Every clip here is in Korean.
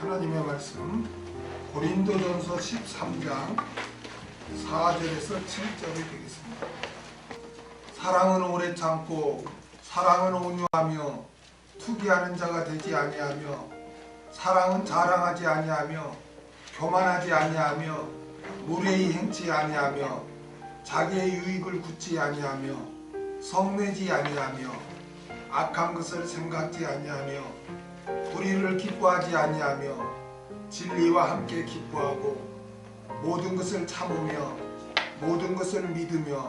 하나님의 말씀 고린도전서 13장 4절에서 7절이 되겠습니다. 사랑은 오래 참고 사랑은 온유하며 투기하는 자가 되지 아니하며 사랑은 자랑하지 아니하며 교만하지 아니하며 무례히 행치 아니하며 자기의 유익을 굳지 아니하며 성내지 아니하며 악한 것을 생각지 아니하며 불의를 기뻐하지 아니하며 진리와 함께 기뻐하고 모든 것을 참으며 모든 것을 믿으며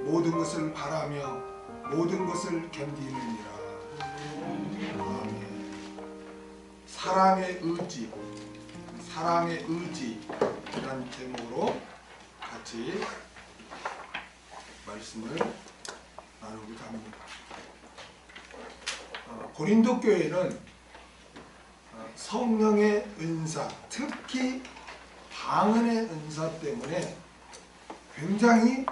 모든 것을 바라며 모든 것을 견디느니라. 아멘. 사랑의 의지, 사랑의 의지라는 제목으로 같이 말씀을 나누고자 합니다. 고린도 교회는 성령의 은사, 특히 방언의 은사 때문에 굉장히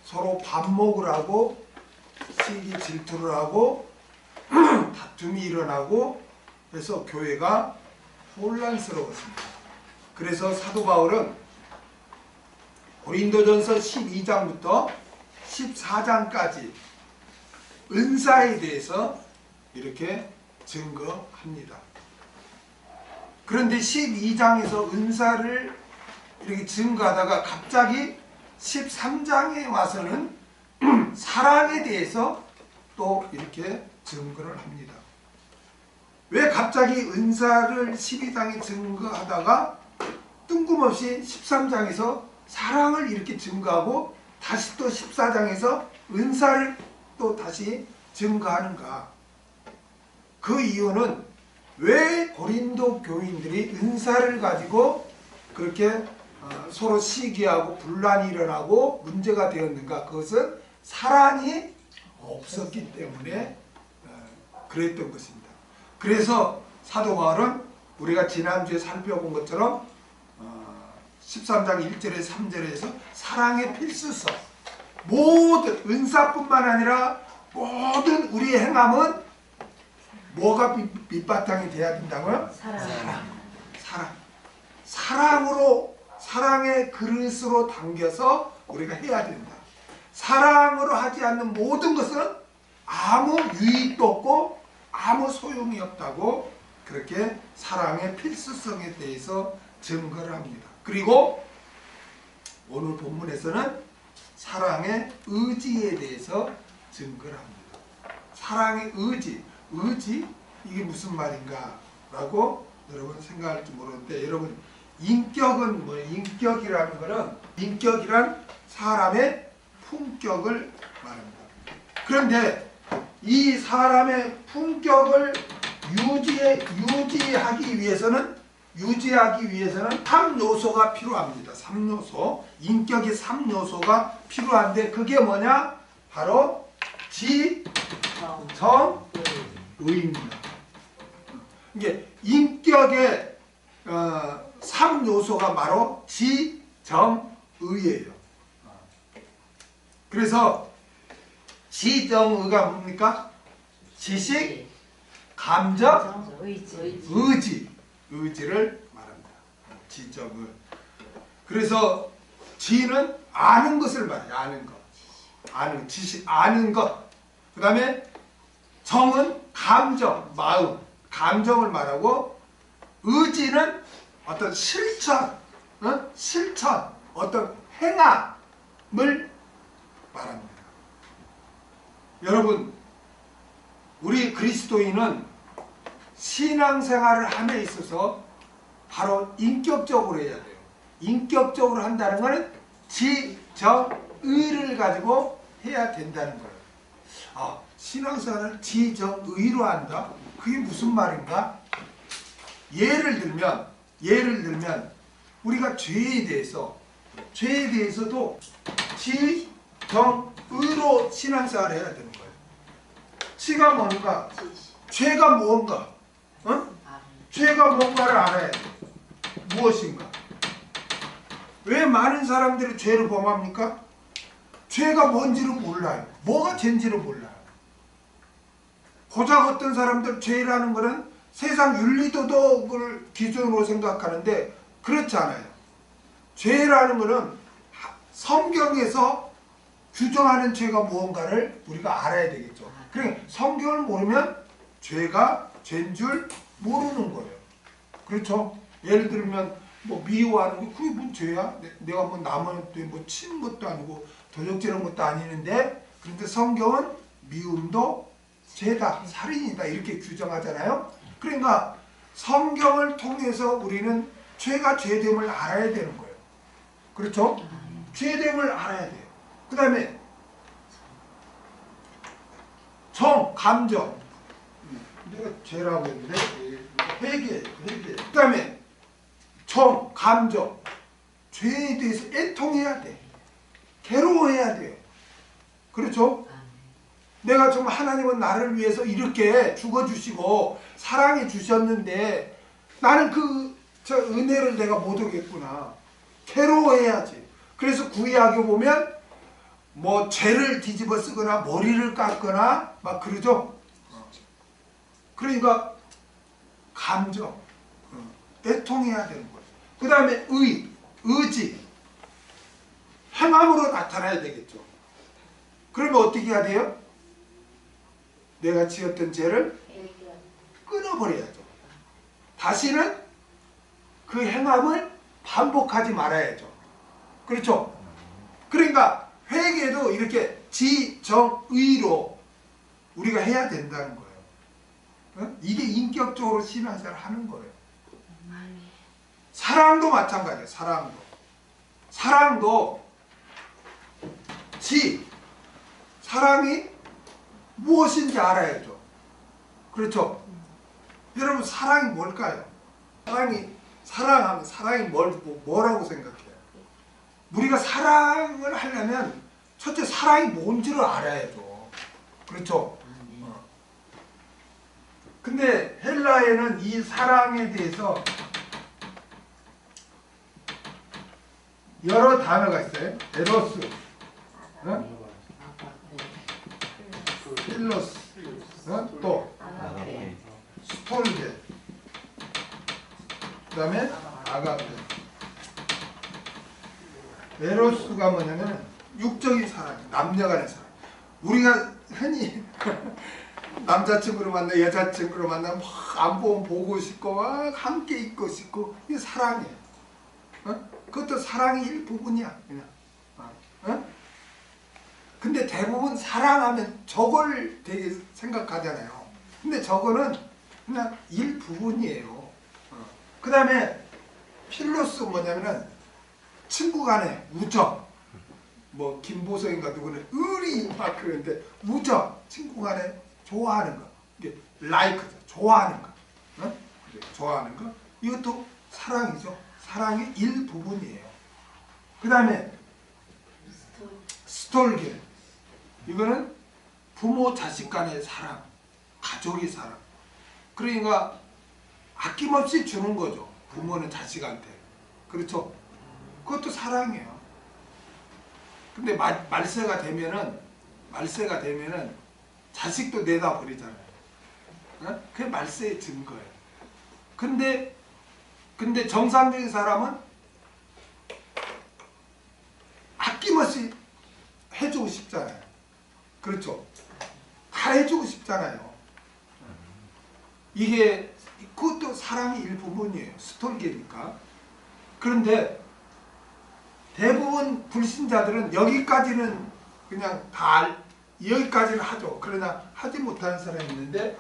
서로 반목을 하고 시기 질투를 하고 다툼이 일어나고 해서 교회가 혼란스러웠습니다. 그래서 사도 바울은 고린도전서 12장부터 14장까지 은사에 대해서 이렇게 증거합니다. 그런데 12장에서 은사를 이렇게 증거하다가 갑자기 13장에 와서는 사랑에 대해서 또 이렇게 증거를 합니다. 왜 갑자기 은사를 12장에 증거하다가 뜬금없이 13장에서 사랑을 이렇게 증거하고 다시 또 14장에서 은사를 또 다시 증거하는가? 그 이유는 왜 고린도 교인들이 은사를 가지고 그렇게 서로 시기하고 분란이 일어나고 문제가 되었는가? 그것은 사랑이 없었기 때문에 그랬던 것입니다. 그래서 사도 바울은 우리가 지난주에 살펴본 것처럼 13장 1절에 3절에서 사랑의 필수성, 모든 은사뿐만 아니라 모든 우리의 행함은 뭐가 밑바탕이 돼야 된다고요? 사랑. 사랑으로, 사랑의 그릇으로 담겨서 우리가 해야 된다. 사랑으로 하지 않는 모든 것은 아무 유익도 없고 아무 소용이 없다고 그렇게 사랑의 필수성에 대해서 증거를 합니다. 그리고 오늘 본문에서는 사랑의 의지에 대해서 증거를 합니다. 사랑의 의지, 이게 무슨 말인가 라고 여러분 생각할지 모르는데, 여러분 인격은 뭐예요? 인격이라는 거는, 인격이란 사람의 품격을 말합니다. 그런데 이 사람의 품격을 유지하기 위해서는 3요소가 필요합니다. 3요소. 인격의 3요소가 필요한데 그게 뭐냐? 바로 지, 정, 의입니다. 이게 인격의 3요소가 바로 지, 정, 의예요. 그래서 지, 정, 의가 뭡니까? 지식, 감정, 의지를 말합니다. 지, 정, 의. 그래서 지는 아는 것을 말해요. 아는 것. 아는 지식, 아는 것. 그 다음에 정은 감정, 마음, 감정을 말하고, 의지는 어떤 실천, 어떤 행함을 말합니다. 여러분, 우리 그리스도인은 신앙생활을 함에 있어서 바로 인격적으로 해야 돼요. 인격적으로 한다는 것은 지, 정, 의를 가지고 해야 된다는 거예요. 신앙생활을 지, 정, 의로 한다? 그게 무슨 말인가? 예를 들면 우리가 죄에 대해서도 지, 정, 의로 신앙생활을 해야 되는 거예요. 지가 뭔가, 죄가 뭔가, 죄가 뭔가를 알아야 돼. 무엇인가? 왜 많은 사람들이 죄를 범합니까? 죄가 뭔지를 몰라요. 뭐가 죄인지를 몰라요. 고작 어떤 사람들 죄라는 것은 세상 윤리도덕을 기준으로 생각하는데 그렇지 않아요. 죄라는 것은 성경에서 규정하는 죄가 무언가를 우리가 알아야 되겠죠. 그러니까 성경을 모르면 죄가 죄인 줄 모르는 거예요. 그렇죠? 예를 들면 뭐 미워하는 게 그게 뭔 죄야? 내가 뭐 남한테 뭐 친 것도 아니고 도적질한 것도 아니는데, 그런데 성경은 미움도 죄다, 살인이다 이렇게 규정하잖아요. 그러니까 성경을 통해서 우리는 죄가 죄됨을 알아야 되는 거예요. 그렇죠? 죄됨을 알아야 돼요. 그 다음에 정, 감정. 내가 죄라고 했는데 회개. 그 다음에 정, 감정. 죄에 대해서 애통해야 돼. 괴로워해야 돼요. 그렇죠? 내가 정말 하나님은 나를 위해서 이렇게 죽어주시고 사랑해 주셨는데 나는 저 은혜를 내가 못 오겠구나. 괴로워해야지. 그래서 구약에 보면 뭐 죄를 뒤집어 쓰거나 머리를 깎거나 막 그러죠. 그러니까 감정, 애통해야 되는 거예요. 그 다음에 의지, 행함으로 나타나야 되겠죠. 그러면 어떻게 해야 돼요? 내가 지었던 죄를 끊어버려야죠. 다시는 그 행함을 반복하지 말아야죠. 그렇죠? 그러니까 회개도 이렇게 지정의로 우리가 해야 된다는 거예요. 이게 인격적으로 신앙생활을 하는 거예요. 사랑도 마찬가지예요. 사랑도 사랑이 무엇인지 알아야죠. 그렇죠? 여러분, 사랑이 뭘까요? 사랑하면 사랑이 뭐라고 생각해요? 우리가 사랑을 하려면 첫째 사랑이 뭔지를 알아야죠. 그렇죠? 근데 헬라에는 이 사랑에 대해서 여러 단어가 있어요. 에로스, 필로스, 또 스톨게, 그 다음에 아가페. 에로스가 뭐냐면 육적인 사랑, 남녀 간의 사랑. 우리가 흔히 남자친구를 만나 여자친구를 만나면 막 안 보면 보고 싶고 막 함께 있고 싶고, 이게 사랑이에요. 그것도 사랑의 일부분이야. 그냥. 근데 대부분 사랑하면 저걸 되게 생각하잖아요. 근데 저거는 그냥 일부분이에요. 그 다음에 필로스 뭐냐면은 친구 간의 우정. 뭐 김보성인가 누구는 의리 막 그러는데 우정, 친구 간에 좋아하는 거. 이게 라이크죠. 좋아하는 거. 좋아하는 거. 이것도 사랑이죠. 사랑의 일부분이에요. 그 다음에 스톨게. 이거는 부모 자식 간의 사랑, 가족의 사랑. 그러니까 아낌없이 주는 거죠. 부모는 자식한테. 그렇죠? 그것도 사랑이에요. 근데 말세가 되면은 자식도 내다 버리잖아요. 그게 말세의 증거예요. 근데 정상적인 사람은 아낌없이 해주고 싶잖아요. 그렇죠? 다 해주고 싶잖아요. 그것도 사랑의 일부분이에요. 스톨게니까. 그런데 대부분 불신자들은 여기까지는 그냥 여기까지는 하죠. 그러나 하지 못하는 사람이 있는데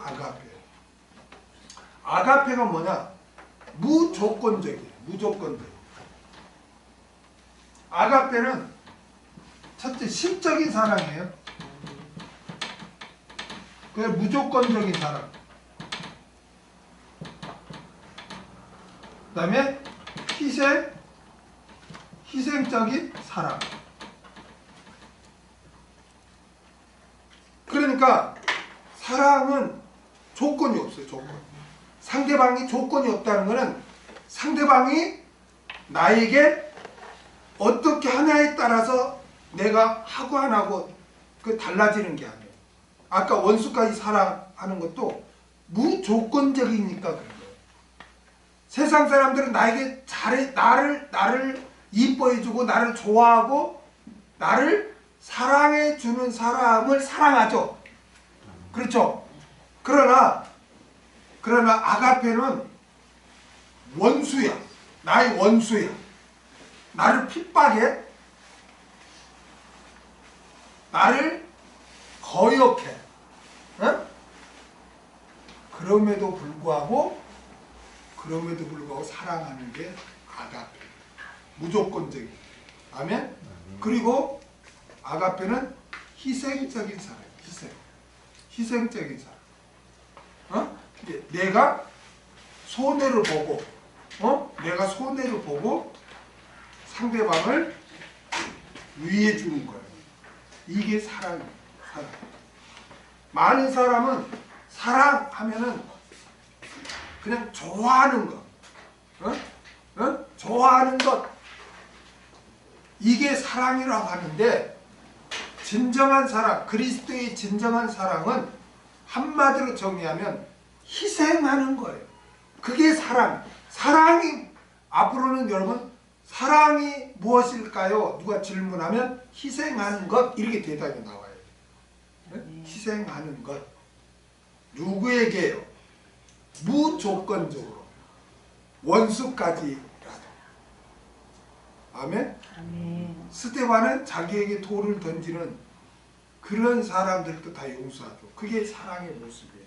아가페가 뭐냐? 무조건적이에요. 무조건적. 아가페는 첫째 심적인 사랑이에요. 그게 무조건적인 사랑. 그 다음에 희생적인 사랑. 그러니까 사랑은 조건이 없어요. 상대방이 조건이 없다는 것은 상대방이 나에게 어떻게 하냐에 따라서 내가 하고 안 하고 그 달라지는 게 아니에요. 아까 원수까지 사랑하는 것도 무조건적이니까 그런 거예요. 세상 사람들은 나에게 나를 이뻐해주고 나를 좋아하고 나를 사랑해주는 사람을 사랑하죠. 그렇죠? 그러나 아가페는 원수야. 나의 원수야. 나를 핍박해. 나를 거역해. 어? 그럼에도 불구하고 사랑하는 게 아가페. 무조건적인. 아멘? 그리고 아가페는 희생적인 사람이에요. 희생적인 사람. 내가 손해를 보고 상대방을 위해 주는 거예요. 이게 사랑이에요. 사랑. 많은 사람은 사랑하면은 그냥 좋아하는 것, 좋아하는 것, 이게 사랑이라고 하는데, 진정한 사랑, 그리스도의 진정한 사랑은 한마디로 정의하면 희생하는 거예요. 그게 사랑. 사랑이, 앞으로는 여러분, 사랑이 무엇일까요? 누가 질문하면 희생하는 것, 이렇게 대답이 나와요. 희생하는 것. 누구에게요? 무조건적으로. 원수까지라도. 아멘? 스데반은 자기에게 돌을 던지는 그런 사람들도 다 용서하죠. 그게 사랑의 모습이에요.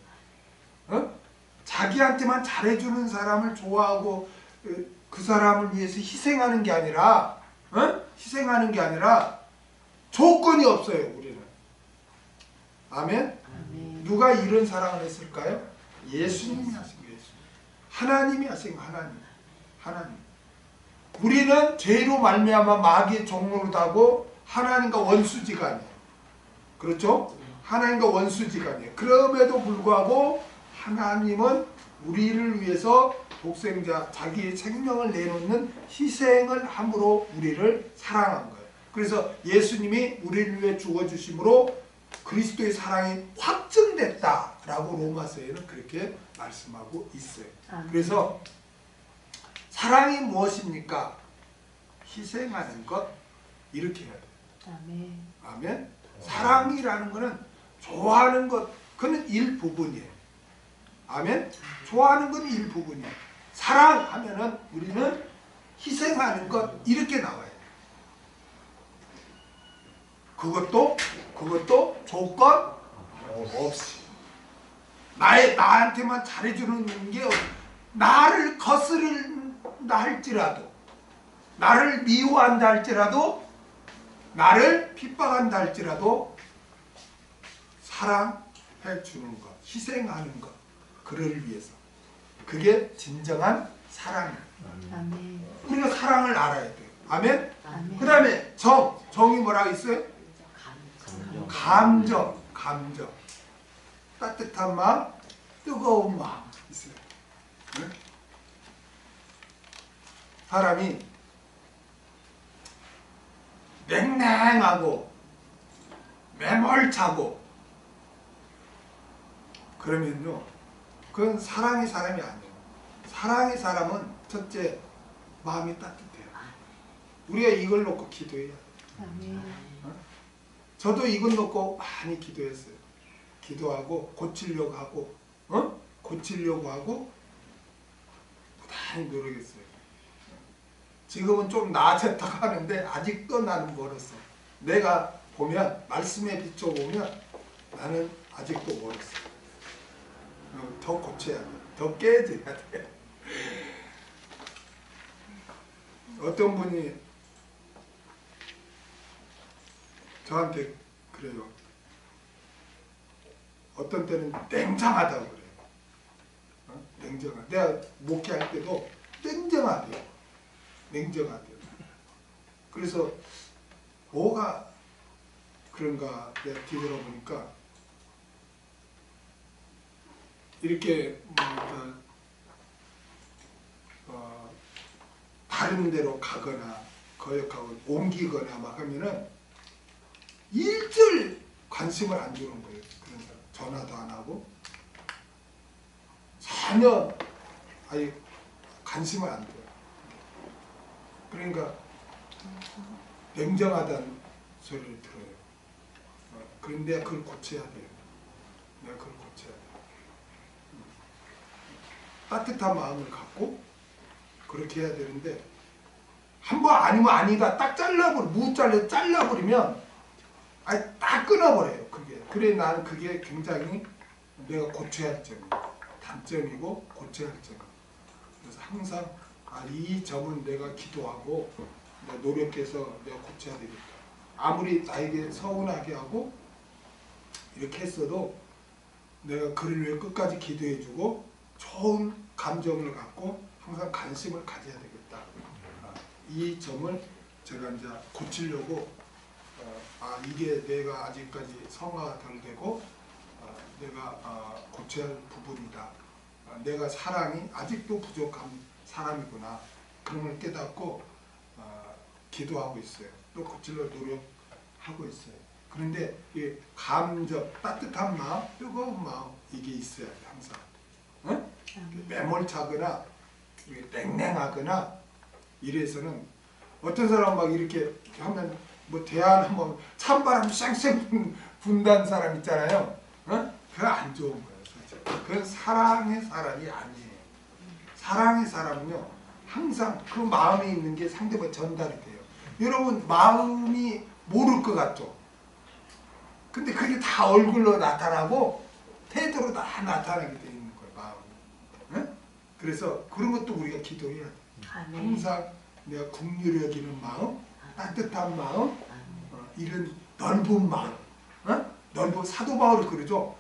자기한테만 잘해주는 사람을 좋아하고 그 사람을 위해서 희생하는 게 아니라 조건이 없어요. 우리는. 아멘? 누가 이런 사랑을 했을까요? 예수님이 하신 거예요. 하나님이 하신 거예요. 하나님. 우리는 죄로 말미암아 마귀의 종로를 타고 하나님과 원수지간이에요. 그렇죠? 하나님과 원수지간이에요. 그럼에도 불구하고 하나님은 우리를 위해서 독생자, 자기의 생명을 내놓는 희생을 함으로 우리를 사랑한 거예요. 그래서 예수님이 우리를 위해 죽어주심으로 그리스도의 사랑이 확증됐다라고 로마서에는 그렇게 말씀하고 있어요. 그래서 사랑이 무엇입니까? 희생하는 것, 이렇게 해야 돼요. 아멘. 사랑이라는 것은 좋아하는 것, 그건 일부분이에요. 아멘. 좋아하는 건 일부분이에요. 사랑하면은 우리는 희생하는 것, 이렇게 나와요. 그것도 조건 없이. 나한테만 잘해주는 게 나를 거스른다 할지라도, 나를 미워한다 할지라도, 나를 핍박한다 할지라도 사랑해 주는 것, 희생하는 것, 그를 위해서. 그게 진정한 사랑이에요. 우리가 사랑을 알아야 돼요. 아멘? 그 다음에 정이 뭐라고 있어요? 감정. 따뜻한 마음, 뜨거운 마음 있어요. 네? 사람이 냉랭하고 매몰차고 그러면요, 그건 사랑의 사람이 아니에요. 사랑의 사람은 첫째, 마음이 따뜻해요. 우리가 이걸 놓고 기도해야 돼요. 저도 이걸 놓고 많이 기도했어요. 기도하고 고치려고 하고 부단히 노력했어요. 지금은 좀 나아졌다고 하는데 아직도 나는 멀었어. 내가 보면, 말씀에 비춰보면 나는 아직도 멀었어. 더 고쳐야 돼. 더 깨져야 돼. 어떤 분이 저한테 그래요. 어떤 때는 냉정하다고 그래요. 냉정하다. 내가 목회할 때도 냉정하대요. 그래서 뭐가 그런가 내가 뒤돌아보니까 이렇게 다른 데로 가거나 거역하고 옮기거나 막 하면은 일절 관심을 안 주는 거예요. 그런 사람. 전화도 안 하고 전혀 아예 관심을 안 둬요. 그러니까 냉정하다는 소리를 들어요. 그런데 그걸 고쳐야 돼요. 내가 그걸 고쳐야 돼요. 따뜻한 마음을 갖고 그렇게 해야 되는데 한번 아니면 아니다 딱 잘라버리면 아니 딱 끊어버려요. 그게. 그래 나는 그게 굉장히 내가 고쳐야 할 점이에요. 단점이고 고쳐야 할 점. 그래서 항상 이 점은 내가 기도하고 내가 노력해서 내가 고쳐야 되겠다. 아무리 나에게 서운하게 하고 이렇게 했어도 내가 그를 위해 끝까지 기도해주고 좋은 감정을 갖고 항상 관심을 가져야 되겠다. 이 점을 제가 이제 고치려고 이게 내가 아직까지 성화가 덜 되고 내가 고쳐야 할 부분이다. 내가 사랑이 아직도 부족한 사람이구나. 그런 걸 깨닫고 기도하고 있어요. 또 고치려고 노력하고 있어요. 그런데 이 감정, 따뜻한 마음, 뜨거운 마음 이게 있어야 돼 항상. 응? 매몰차거나 냉랭하거나 이래서는 어떤 사람 막 이렇게 하면 뭐 대하는 뭐 찬바람 쌩쌩 분다는 사람 있잖아요. 응? 그거 안 좋은 거예요. 솔직히. 그건 사랑의 사람이 아니에요. 사랑의 사람은요 항상 그 마음에 있는 게 상대방 전달이 돼요. 여러분 마음이 모를 것 같죠? 근데 그게 다 얼굴로 나타나고 태도로 다 나타나게 돼 있는 거예요. 마음이. 응? 그래서 그런 것도 우리가 기도해야 돼. 항상 내가 긍휼히 여기는 마음, 따뜻한 마음, 이런 넓은 마음, 넓은 사도 바울이 그러죠.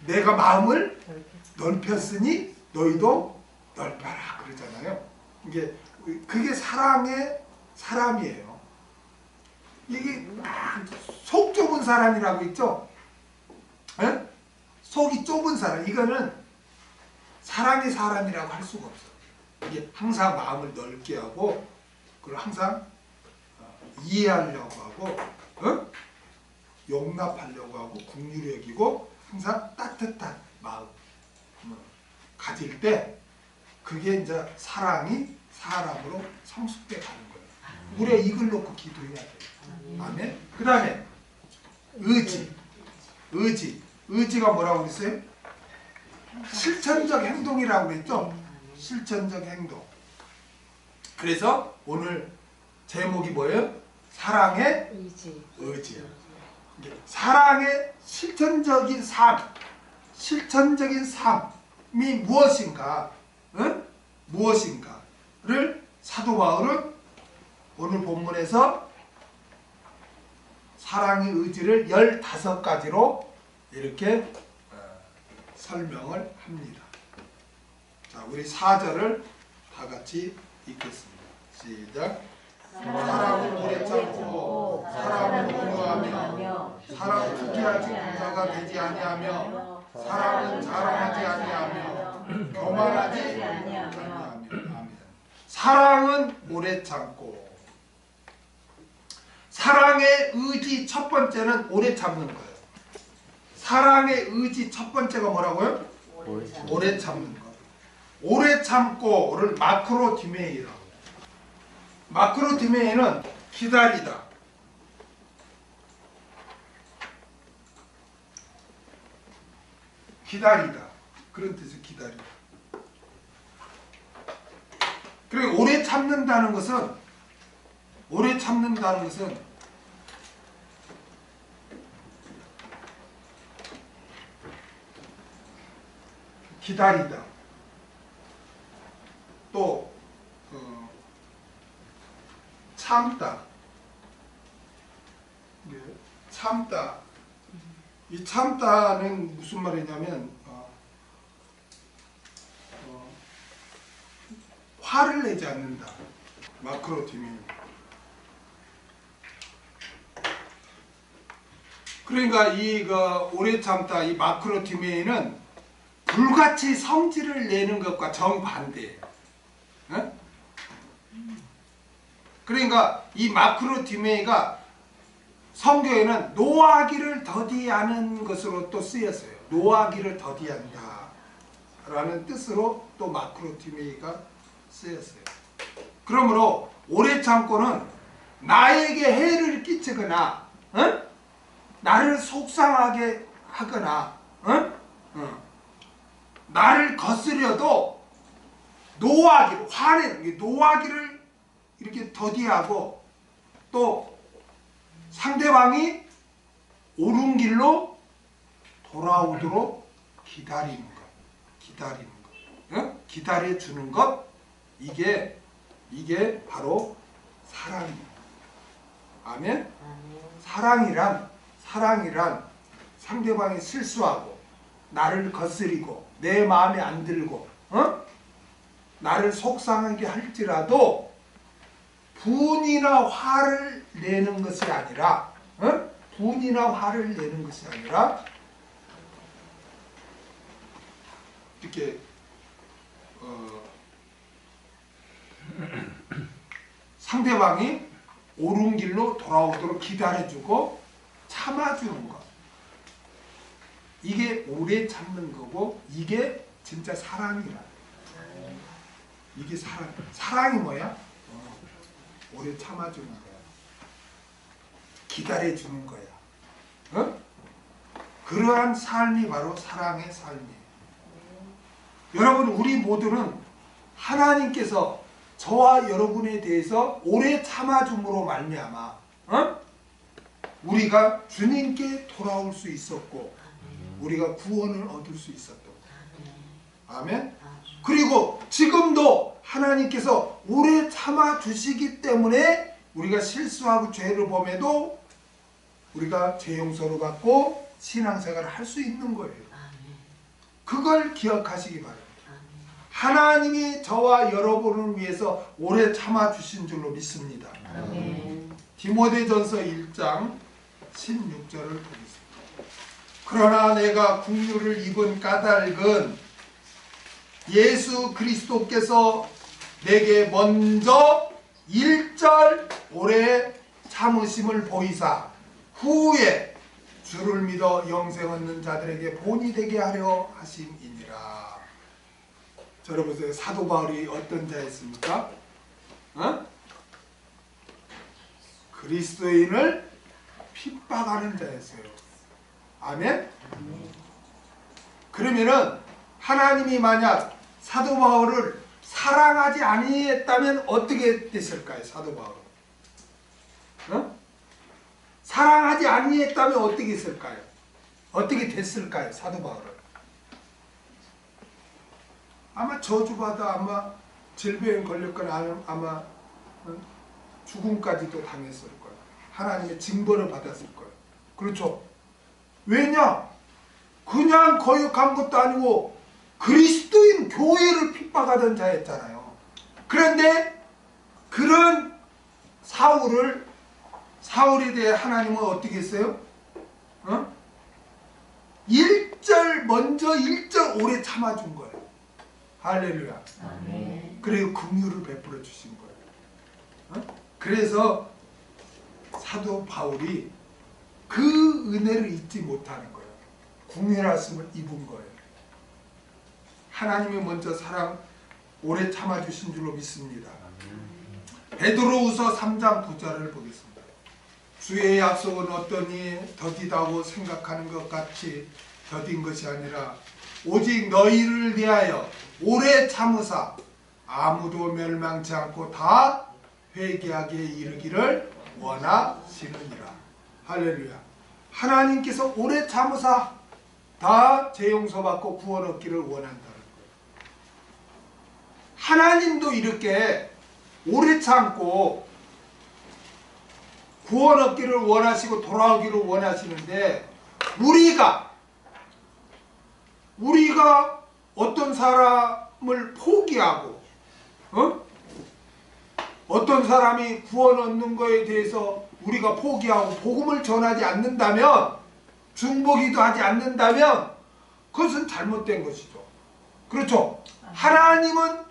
내가 마음을 넓혔으니 너희도 넓혀라 그러잖아요. 그게 사랑의 사람이에요. 이게 속 좁은 사람이라고 있죠. 에? 속이 좁은 사람. 이거는 사랑의 사람이라고 할 수가 없어. 이게 항상 마음을 넓게 하고, 그리고 항상 이해하려고 하고, 용납하려고 하고, 긍휼히 여기고, 항상 따뜻한 마음 가질 때, 그게 이제 사랑이 사람으로 성숙돼 가는 거예요. 우리가 이걸 놓고 기도해야 돼요. 아멘. 그 다음에 의지가 뭐라고 그랬어요? 실천적 행동이라고 그랬죠? 실천적 행동. 그래서 오늘 제목이 뭐예요? 사랑의 의지. 사랑의 실천적인 삶이 무엇인가? 응? 무엇인가를 사도 바울은 오늘 본문에서 사랑의 의지를 15가지로 이렇게 설명을 합니다. 자, 우리 4절을 다 같이 읽겠습니다. 시작. 사랑을 오래 참고 사랑을 온유하며 사랑을 투기하지 공사가 되지 아니하며 사랑은 자랑하지 아니하며 교만하지 아니하며. 아멘. 사랑은 오래 참고. 사랑의 의지 첫 번째는 오래 참는 거예요. 사랑의 의지 첫 번째가 뭐라고요? 오래 참는 거. 오래 참고를 마크로디메이라고 해요. 마크로디메이는 기다리다. 기다리다. 그런 뜻이 기다리다. 그리고 오래 참는다는 것은 기다리다. 또 참다. 참다. 이 참다는 무슨 말이냐면 화를 내지 않는다. 마크로디메이. 그러니까 오래 참다 이 마크로디메이는 불같이 성질을 내는 것과 정반대예요. 네? 그러니까 이 마크로디메이가 성경에는 노하기를 더디하는 것으로 또 쓰였어요. 노하기를 더디한다. 라는 뜻으로 또 마크로티메이가 쓰였어요. 그러므로 오래 참고는 나에게 해를 끼치거나 나를 속상하게 하거나 나를 거스려도 노하기를 이렇게 더디하고 또 상대방이 옳은 길로 돌아오도록 기다리는 것, 기다려주는 것, 이게 바로 사랑입니다. 아멘? 사랑이란 상대방이 실수하고 나를 거스리고 내 마음에 안 들고 나를 속상하게 할지라도 분이나 화를 내는 것이 아니라 이렇게 상대방이 옳은 길로 돌아오도록 기다려주고 참아주는 것, 이게 오래 참는 거고 이게 진짜 사랑이라. 이게 사랑이 뭐야? 오래 참아주는 거야. 기다려주는 거야. 그러한 삶이 바로 사랑의 삶이에요. 여러분, 우리 모두는 하나님께서 저와 여러분에 대해서 오래 참아줌으로 말미암아 우리가 주님께 돌아올 수 있었고 우리가 구원을 얻을 수 있었던. 아멘. 그리고 지금도 하나님께서 오래 참아 주시기 때문에 우리가 실수하고 죄를 범해도 우리가 죄 용서를 받고 신앙생활을 할 수 있는 거예요. 그걸 기억하시기 바랍니다. 하나님이 저와 여러분을 위해서 오래 참아 주신 줄로 믿습니다. 디모데전서 1장 16절을 보겠습니다. 그러나 내가 국류를 입은 까닭은 예수 그리스도께서 내게 먼저 1절 오래 참으심을 보이사 후에 주를 믿어 영생 얻는 자들에게 본이 되게 하려 하심이니라. 여러분, 사도 바울이 어떤 자였습니까? 그리스도인을 핍박하는 자였어요. 아멘? 그러면은 하나님이 만약 사도 바울을 사랑하지 아니했다면 어떻게 됐을까요? 사도 바울은? 사랑하지 아니했다면 어떻게 했을까요? 어떻게 됐을까요? 사도 바울은? 아마 저주받아, 아마 질병에 걸렸거나 아마 죽음까지도 당했을 거예요. 하나님의 징벌을 받았을 거예요. 그렇죠? 왜냐? 그냥 거역한 것도 아니고 그리스도인 교회를 핍박하던 자였잖아요. 그런데 그런 사울에 대해 하나님은 어떻게 했어요? 먼저 1절 오래 참아준 거예요. 할렐루야. 아멘. 그리고 긍휼을 베풀어 주신 거예요. 그래서 사도 바울이 그 은혜를 잊지 못하는 거예요. 궁휼하심을 입은 거예요. 하나님이 먼저 오래 참아주신 줄로 믿습니다. 베드로후서 3장 9절을 보겠습니다. 주의 약속은 어떠니 더디다고 생각하는 것 같이 더딘 것이 아니라 오직 너희를 위하여 오래 참으사 아무도 멸망치 않고 다 회개하게 이르기를 원하시느니라. 할렐루야. 하나님께서 오래 참으사 다 죄 용서받고 구원 얻기를 원한다는 거예요. 하나님도 이렇게 오래 참고 구원 얻기를 원하시고 돌아오기를 원하시는데 우리가 어떤 사람을 포기하고 어떤 사람이 구원 얻는 것에 대해서 우리가 포기하고 복음을 전하지 않는다면, 중보기도 하지 않는다면 그것은 잘못된 것이죠. 그렇죠? 하나님은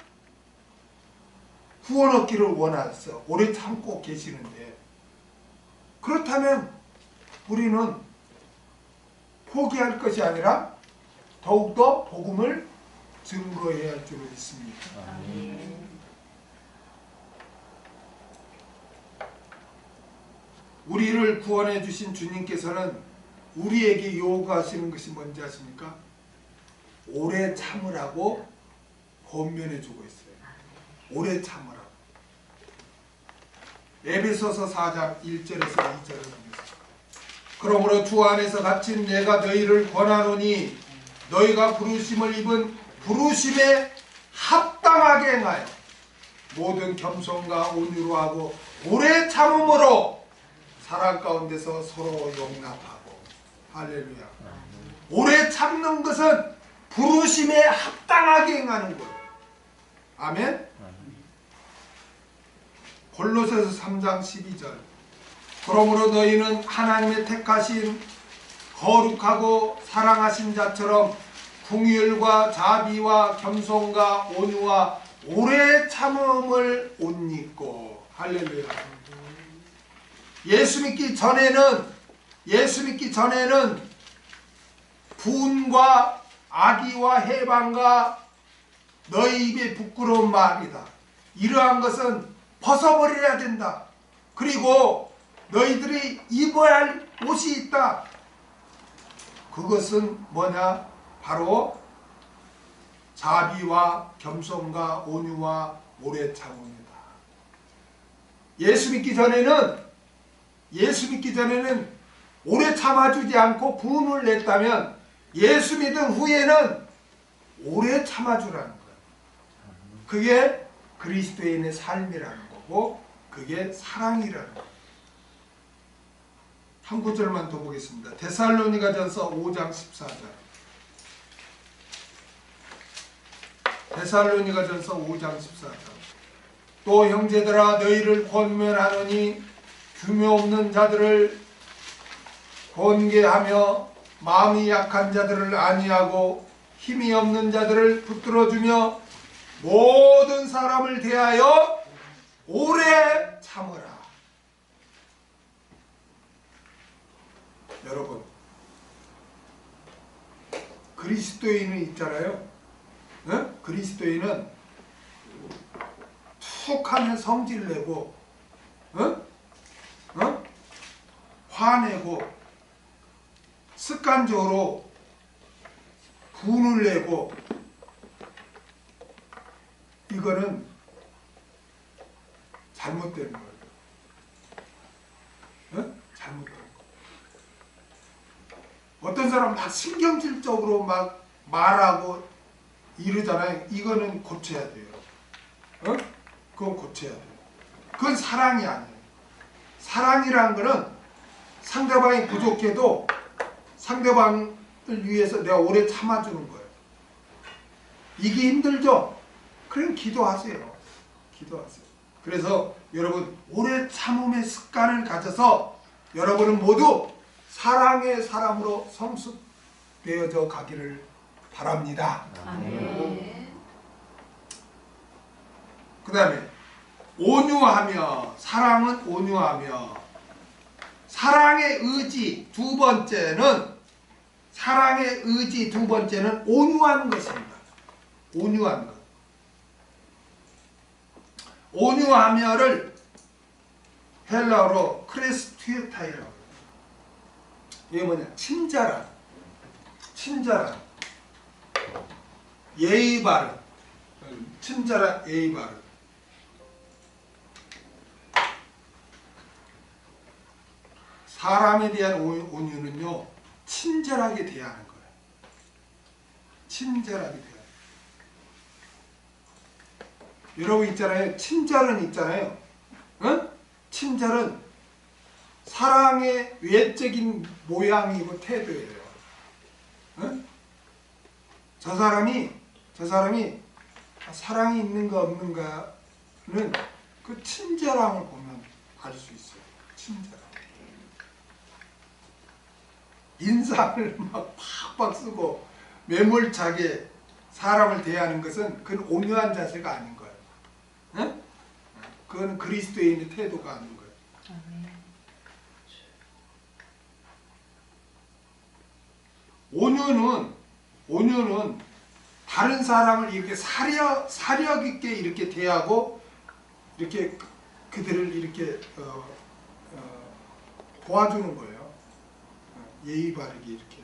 구원 얻기를 원하셔 오래 참고 계시는데, 그렇다면 우리는 포기할 것이 아니라 더욱더 복음을 증거해야 할 줄로 믿습니다. 우리를 구원해 주신 주님께서는 우리에게 요구하시는 것이 뭔지 아십니까? 오래 참으라고 권면해 주고 있어요. 오래 참으라고. 에베소서 4장 1절에서 2절을 보겠습니다. 그러므로 주 안에서 갇힌 내가 너희를 권하노니 너희가 부르심을 입은 부르심에 합당하게 행하여 모든 겸손과 온유로 하고 오래 참음으로 사랑 가운데서 서로 용납하고. 할렐루야. 오래 참는 것은 부르심에 합당하게 행하는 거예요. 아멘. 골로새서 3장 12절. 그러므로 너희는 하나님의 택하신 거룩하고 사랑하신 자처럼 긍휼과 자비와 겸손과 온유와 오래 참음을 옷 입고. 할렐루야. 예수 믿기 전에는 분과 악의와 해방과 너희 입에 부끄러운 말이다. 이러한 것은 벗어버려야 된다. 그리고 너희들이 입어야 할 옷이 있다. 그것은 뭐냐? 바로 자비와 겸손과 온유와 오래 참음이다. 예수 믿기 전에는 오래 참아주지 않고 분을 냈다면 예수 믿은 후에는 오래 참아주라는 거예요. 그게 그리스도인의 삶이라는 거고 그게 사랑이라는 거예요. 한 구절만 더 보겠습니다. 데살로니가전서 5장 14절. 데살로니가전서 5장 14절. 또 형제들아 너희를 권면하노니 규모 없는 자들을 권계하며 마음이 약한 자들을 안위하고 힘이 없는 자들을 붙들어주며 모든 사람을 대하여 오래 참으라. 여러분, 그리스도인은 있잖아요. 네? 그리스도인은 툭 하면 성질 내고 화내고 습관적으로 분을 내고 이거는 잘못된 거예요. 잘못된 거. 어떤 사람 막 신경질적으로 막 말하고 이러잖아요. 이거는 고쳐야 돼요. 그건 고쳐야 돼요. 그건 사랑이 아니에요. 사랑이라는 거는 상대방이 부족해도 상대방을 위해서 내가 오래 참아주는 거예요. 이게 힘들죠? 그럼 기도하세요. 기도하세요. 그래서 여러분 오래 참음의 습관을 가져서 여러분은 모두 사랑의 사람으로 성숙되어져 가기를 바랍니다. 그 다음에 온유하며, 사랑은 온유하며, 사랑의 의지 두 번째는 온유한 것입니다. 온유한 것. 온유하며를 헬라어로 크레스티타이라고 해요. 이게 뭐냐? 친절한, 예의 바른, 친절한 예의 바른. 사람에 대한 온유는요, 친절하게 대하는 거예요. 친절하게 대하는 거예요. 여러분 있잖아요. 친절은 있잖아요. 친절은 사랑의 외적인 모양이고 태도예요. 저 사람이 사랑이 있는가 없는가는 그 친절함을 보면 알 수 있어요. 친절함. 인상을 막 팍팍 쓰고 매몰차게 사람을 대하는 것은 그건 온유한 자세가 아닌 거예요. 그건 그리스도인의 태도가 아닌 거예요. 온유는 다른 사람을 이렇게 사력 있게 이렇게 대하고 이렇게 그들을 이렇게 도와주는 거예요. 예의 바르게 이렇게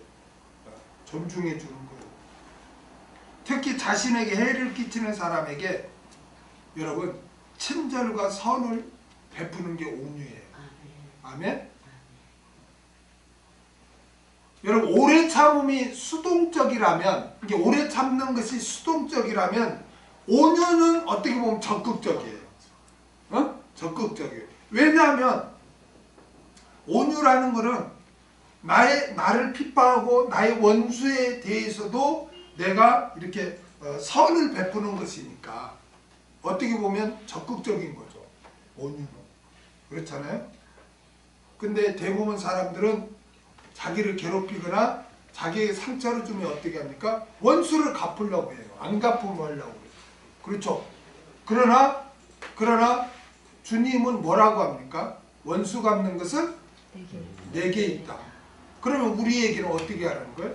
존중해 주는 거예요. 특히 자신에게 해를 끼치는 사람에게 여러분 친절과 선을 베푸는 게 온유예요. 아멘. 여러분 오래 참음이 수동적이라면, 이게 오래 참는 것이 수동적이라면 온유는 어떻게 보면 적극적이에요. 적극적이에요. 왜냐하면 온유라는 것은 나를 핍박하고 나의 원수에 대해서도 내가 이렇게 선을 베푸는 것이니까 어떻게 보면 적극적인 거죠. 온유는. 그렇잖아요. 근데 대부분 사람들은 자기를 괴롭히거나 자기에게 상처를 주면 어떻게 합니까? 원수를 갚으려고 해요. 안 갚으면 하려고 해요. 그렇죠. 그러나 주님은 뭐라고 합니까? 원수 갚는 것은 내게 있다. 그러면 우리에게는 어떻게 하라는 거예요?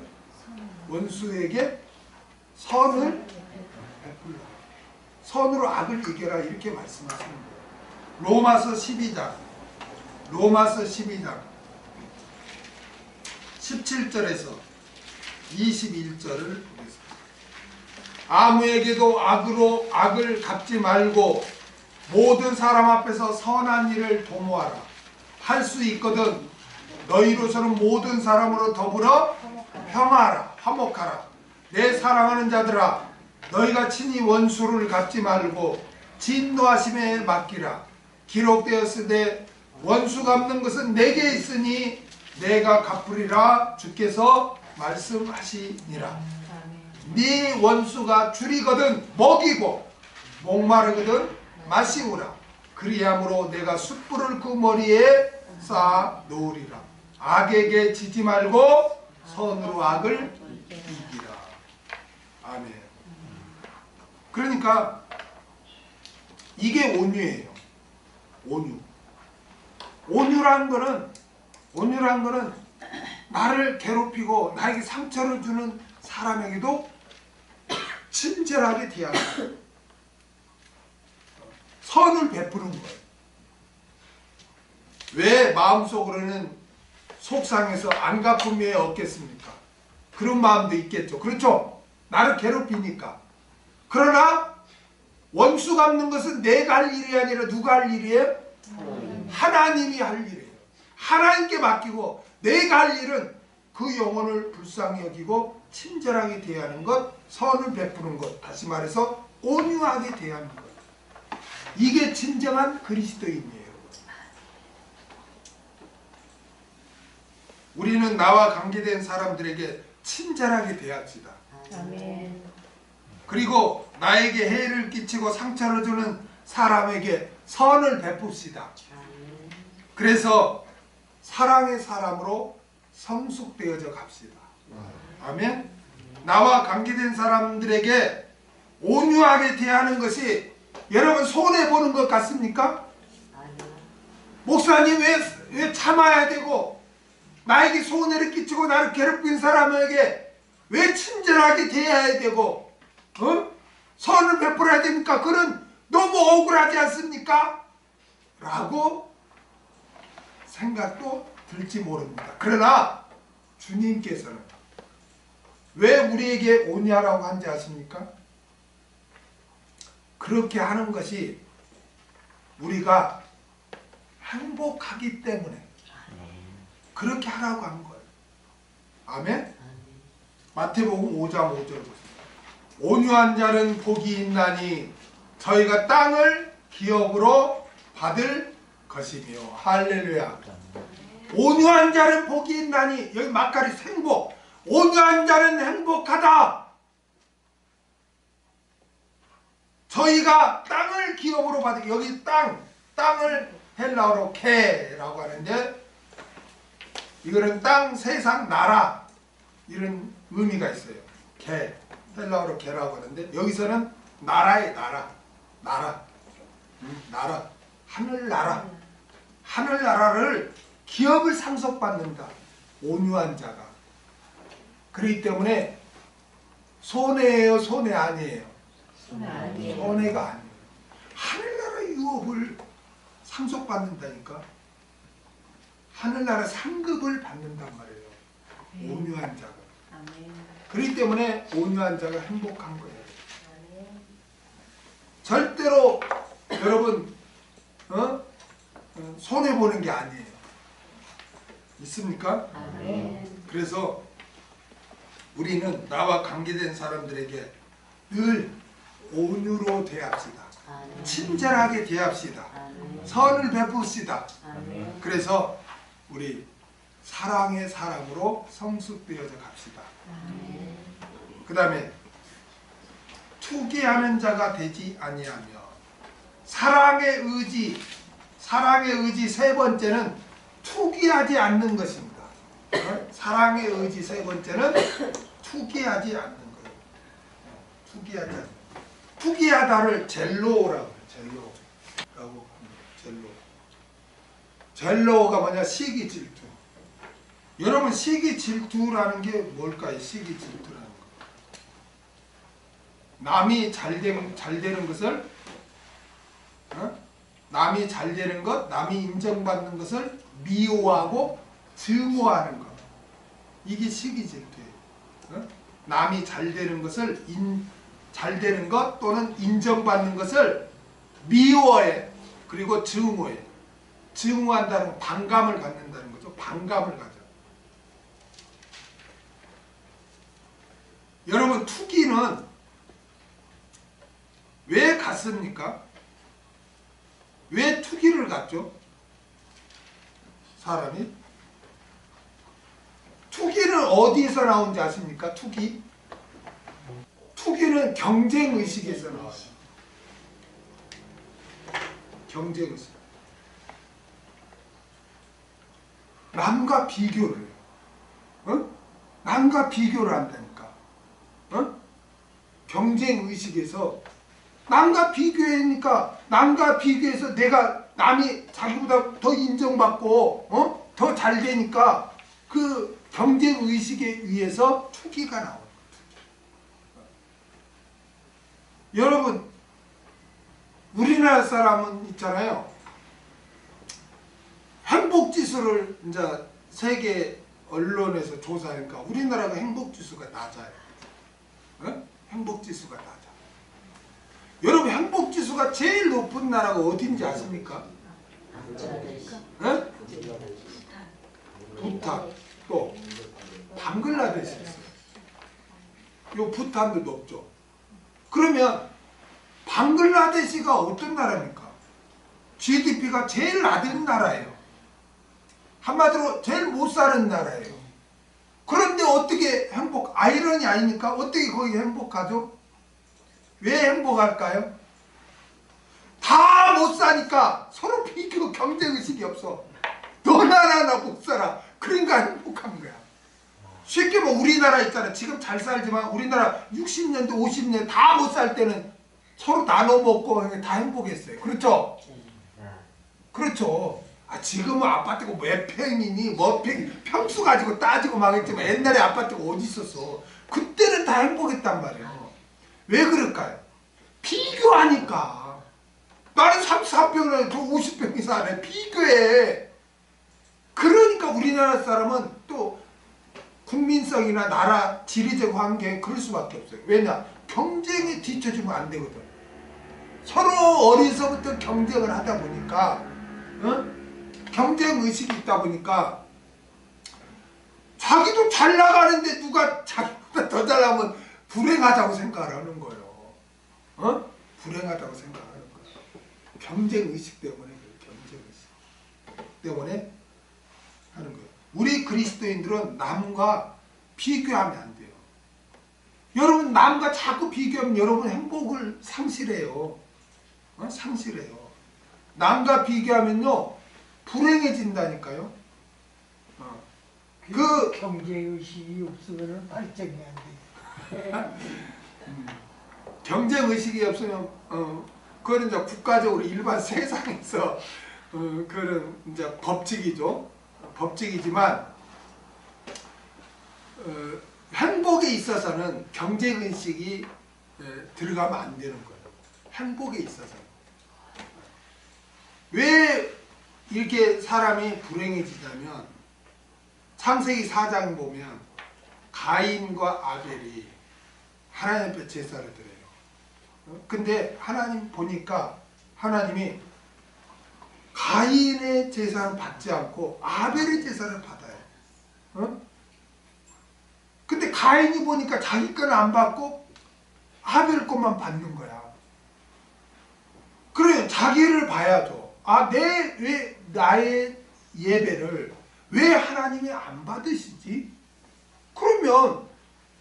원수에게 선을 베풀라. 선으로 악을 이겨라, 이렇게 말씀하시는 거예요. 로마서 12장 17절에서 21절을 보겠습니다. 아무에게도 악으로 악을 갚지 말고 모든 사람 앞에서 선한 일을 도모하라. 할 수 있거든 너희로서는 모든 사람으로 더불어 화목하라. 내 사랑하는 자들아, 너희가 친히 원수를 갚지 말고 진노하심에 맡기라. 기록되었으되 원수 갚는 것은 내게 있으니 내가 갚으리라 주께서 말씀하시니라. 네 원수가 줄이거든 먹이고 목마르거든 마시우라. 그리함으로 내가 숯불을 그 머리에 쌓아 놓으리라. 악에게 지지 말고 선으로 악을 이기라. 아멘. 그러니까 이게 온유예요. 온유란 거는 나를 괴롭히고 나에게 상처를 주는 사람에게도 친절하게 대하는 거예요. 선을 베푸는 거예요. 왜 마음속으로는 속상해서 안 갚음이 왜 없겠습니까? 그런 마음도 있겠죠. 그렇죠? 나를 괴롭히니까. 그러나 원수 갚는 것은 내가 할 일이 아니라 누가 할 일이에요? 하나님이 할 일이에요. 하나님께 맡기고 내가 할 일은 그 영혼을 불쌍히 여기고 친절하게 대하는 것, 선을 베푸는 것, 다시 말해서 온유하게 대하는 것. 이게 진정한 그리스도인이에요. 우리는 나와 관계된 사람들에게 친절하게 대합시다. 아멘. 그리고 나에게 해를 끼치고 상처를 주는 사람에게 선을 베풉시다. 그래서 사랑의 사람으로 성숙되어져 갑시다. 아멘. 나와 관계된 사람들에게 온유하게 대하는 것이 여러분 손해보는 것 같습니까? 목사님 왜 참아야 되고 나에게 손해를 끼치고 나를 괴롭힌 사람에게 왜 친절하게 대해야 되고 선을 베풀어야 됩니까? 그는 너무 억울하지 않습니까? 라고 생각도 들지 모릅니다. 그러나 주님께서는 왜 우리에게 온유하라고 한지 아십니까? 그렇게 하는 것이 우리가 행복하기 때문에 그렇게 하라고 한 거예요. 아멘? 마태복음 5장 5절 보세요. 온유한 자는 복이 있나니 저희가 땅을 기업으로 받을 것이며. 할렐루야. 온유한 자는 복이 있나니, 여기 막가리 행복. 온유한 자는 행복하다. 저희가 땅을 기업으로 받을, 여기 땅을 헬라어로 케라고 하는데 이거는 땅, 세상, 나라 이런 의미가 있어요. 개, 헬라어로 개라고 하는데 여기서는 나라의 나라, 하늘나라를 기업을 상속받는다. 온유한 자가. 그렇기 때문에 손해예요, 손해 아니에요? 손해 아니에요. 손해가 아니에요. 하늘나라 유업을 상속받는다니까. 하늘나라 상급을 받는단 말이에요. 온유한 자가. 아멘. 그렇기 때문에 온유한 자가 행복한 거예요. 아멘. 절대로 여러분 손해 보는 게 아니에요. 있습니까? 아멘. 그래서 우리는 나와 관계된 사람들에게 늘 온유로 대합시다. 아멘. 친절하게 대합시다. 아멘. 선을 베풉시다. 아멘. 그래서 우리 사랑의 사람으로 성숙되어져 갑시다. 아멘. 그 다음에 투기하는 자가 되지 아니하며 사랑의 의지 세 번째는 투기하지 않는 것입니다. 사랑의 의지 세 번째는 투기하지 않는 거예요. 투기하지 않는 거. 투기하다를 젤로라고 해요. 젤로라고 합니다. 젤로가 뭐냐? 시기 질투. 여러분 시기 질투라는 게 뭘까요? 시기 질투라는 거. 남이 잘 되는 것을 남이 잘 되는 것, 남이 인정받는 것을 미워하고 증오하는 것. 이게 시기 질투예요. 남이 잘 되는 것을 잘 되는 것 또는 인정받는 것을 미워해. 그리고 증오해. 증오한다는 건 반감을 갖는다는 거죠. 반감을 가져. 여러분 투기는 왜 갖습니까? 왜 투기를 갖죠? 사람이? 투기는 어디에서 나온지 아십니까? 투기는 경쟁의식에서 나와요. 경쟁의식. 남과 비교를 해요. 남과 비교를 한다니까. 경쟁의식에서 남과 비교하니까 남과 비교해서 내가 남이 자기보다 더 인정받고 더 잘 되니까 그 경쟁의식에 의해서 투기가 나오는 거예요. 여러분 우리나라 사람은 있잖아요. 행복지수를 이제 세계 언론에서 조사하니까 우리나라가 행복지수가 낮아요. 행복지수가 낮아. 여러분 행복지수가 제일 높은 나라가 어딘지 아십니까? 부탄, 또 방글라데시 있어요. 요 부탄도 높죠. 그러면 방글라데시가 어떤 나라입니까? GDP가 제일 낮은 나라예요. 한마디로 제일 못 사는 나라예요. 그런데 어떻게 아이러니 아닙니까? 어떻게 거기 행복하죠? 왜 행복할까요? 다 못 사니까 서로 비교 경쟁의식이 없어. 너나 나 못 살아. 그러니까 행복한 거야. 쉽게 뭐 우리나라 있잖아. 지금 잘 살지만 우리나라 60년대 50년 다 못 살 때는 서로 나눠 먹고 다 행복했어요. 그렇죠? 그렇죠. 지금은 아파트가 몇 평이니 뭐 평수 가지고 따지고 막 했지만 옛날에 아파트가 어디 있었어. 그때는 다 행복했단 말이에요. 왜 그럴까요? 비교하니까. 나는 34평을 저 50평이 사네. 비교해. 그러니까 우리나라 사람은 또 국민성이나 나라 지리적 환경에 그럴 수밖에 없어요. 왜냐? 경쟁에 뒤처지면 안 되거든. 서로 어려서부터 경쟁을 하다 보니까 경쟁의식이 있다 보니까 자기도 잘 나가는데 누가 자기보다 더 잘나면 불행하다고 생각을 하는 거예요. 불행하다고 생각하는 거예요. 경쟁의식 때문에 그래요. 경쟁의식 때문에 하는 거예요. 우리 그리스도인들은 남과 비교하면 안 돼요. 여러분 남과 자꾸 비교하면 여러분 행복을 상실해요. 상실해요. 남과 비교하면요 불행해진다니까요. 그 경제의식이 없으면 발전이 안 돼. 경쟁의식이 없으면 그거는 이제 국가적으로 일반 세상에서 그런 이제 법칙이죠. 법칙이지만 행복에 있어서는 경쟁의식이 들어가면 안 되는 거예요. 행복에 있어서. 왜 이렇게 사람이 불행해지냐면 창세기 4장 보면 가인과 아벨이 하나님 앞에 제사를 드려요. 근데 하나님 보니까 하나님이 가인의 제사를 받지 않고 아벨의 제사를 받아요. 근데 가인이 보니까 자기 건 안 받고 아벨 것만 받는 거야. 그래, 자기를 봐야죠. 아, 왜 나의 예배를 왜 하나님이 안 받으시지? 그러면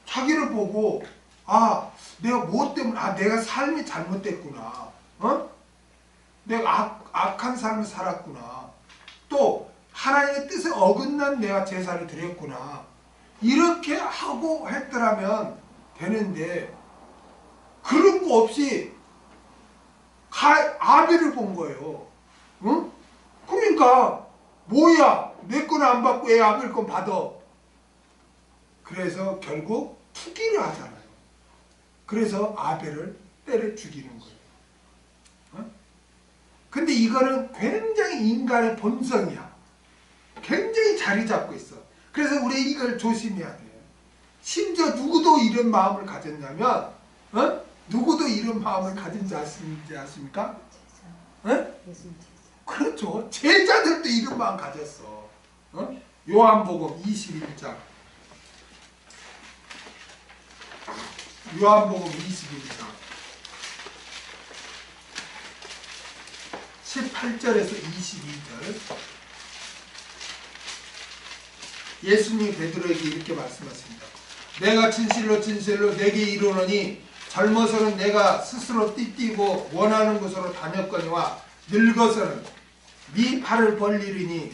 자기를 보고 아, 내가 뭐 때문에, 아, 내가 삶이 잘못됐구나. 내가 악한 삶을 살았구나. 또 하나님의 뜻에 어긋난 내가 제사를 드렸구나. 이렇게 하고 했더라면 되는데 그런 거 없이 아벨을 본 거예요. 응? 그러니까 뭐야, 내 건 안 받고 왜 아벨 건 받아? 그래서 결국 투기를 하잖아요. 그래서 아벨을 때려 죽이는 거예요. 근데 이거는 굉장히 인간의 본성이야. 굉장히 자리 잡고 있어. 그래서 우리 이걸 조심해야 돼요. 심지어 누구도 이런 마음을 가졌냐면, 누구도 이런 마음을 가진지 아십니까? 그렇죠. 제자들도 이런 마음 가졌어. 요한복음 21장. 요한복음 21장. 18절에서 22절. 예수님이 베드로에게 이렇게 말씀하십니다. 내가 진실로 진실로 내게 이르노니 젊어서는 내가 스스로 띠띠고 원하는 곳으로 다녔거니와 늙어서는 네 팔을 벌리리니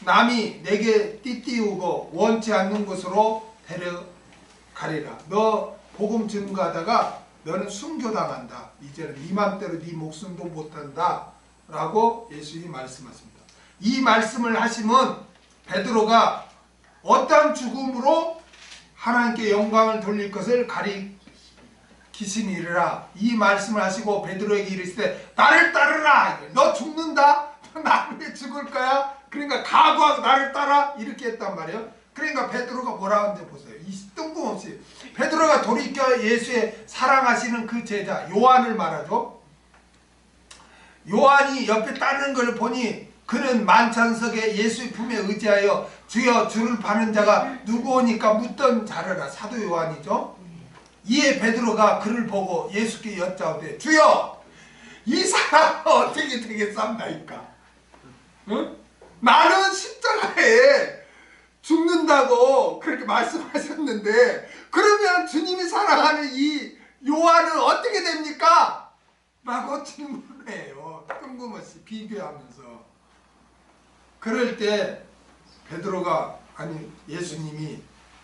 남이 내게 띠띠우고 원치 않는 곳으로 데려가리라. 너 복음 증거하다가 너는 순교당한다. 이제는 네 맘대로 네 목숨도 못한다. 라고 예수님이 말씀하십니다. 이 말씀을 하시면 베드로가 어떤 죽음으로 하나님께 영광을 돌릴 것을 가리키시니라. 이 말씀을 하시고 베드로에게 이르시되 나를 따르라. 너 죽는다? 나를 왜 죽을 거야? 그러니까 각오하고 나를 따라? 이렇게 했단 말이에요. 그러니까 베드로가 뭐라 하는지 보세요. 이 뜬금없이 베드로가 돌이켜 예수의 사랑하시는 그 제자 요한을 말하죠. 요한이 옆에 따르는 걸 보니 그는 만찬석에 예수의 품에 의지하여 주여 주를 파는 자가 누구오니까 묻던 자르라. 사도 요한이죠. 이에 베드로가 그를 보고 예수께 여짜오되 주여 이 사람은 어떻게 되겠습니까? 응? 나는 십자가에 죽는다고 그렇게 말씀하셨는데 그러면 주님이 사랑하는 이 요한은 어떻게 됩니까? 라고 질문해요. 뜬금없이 비교하면서. 그럴 때 베드로가 아니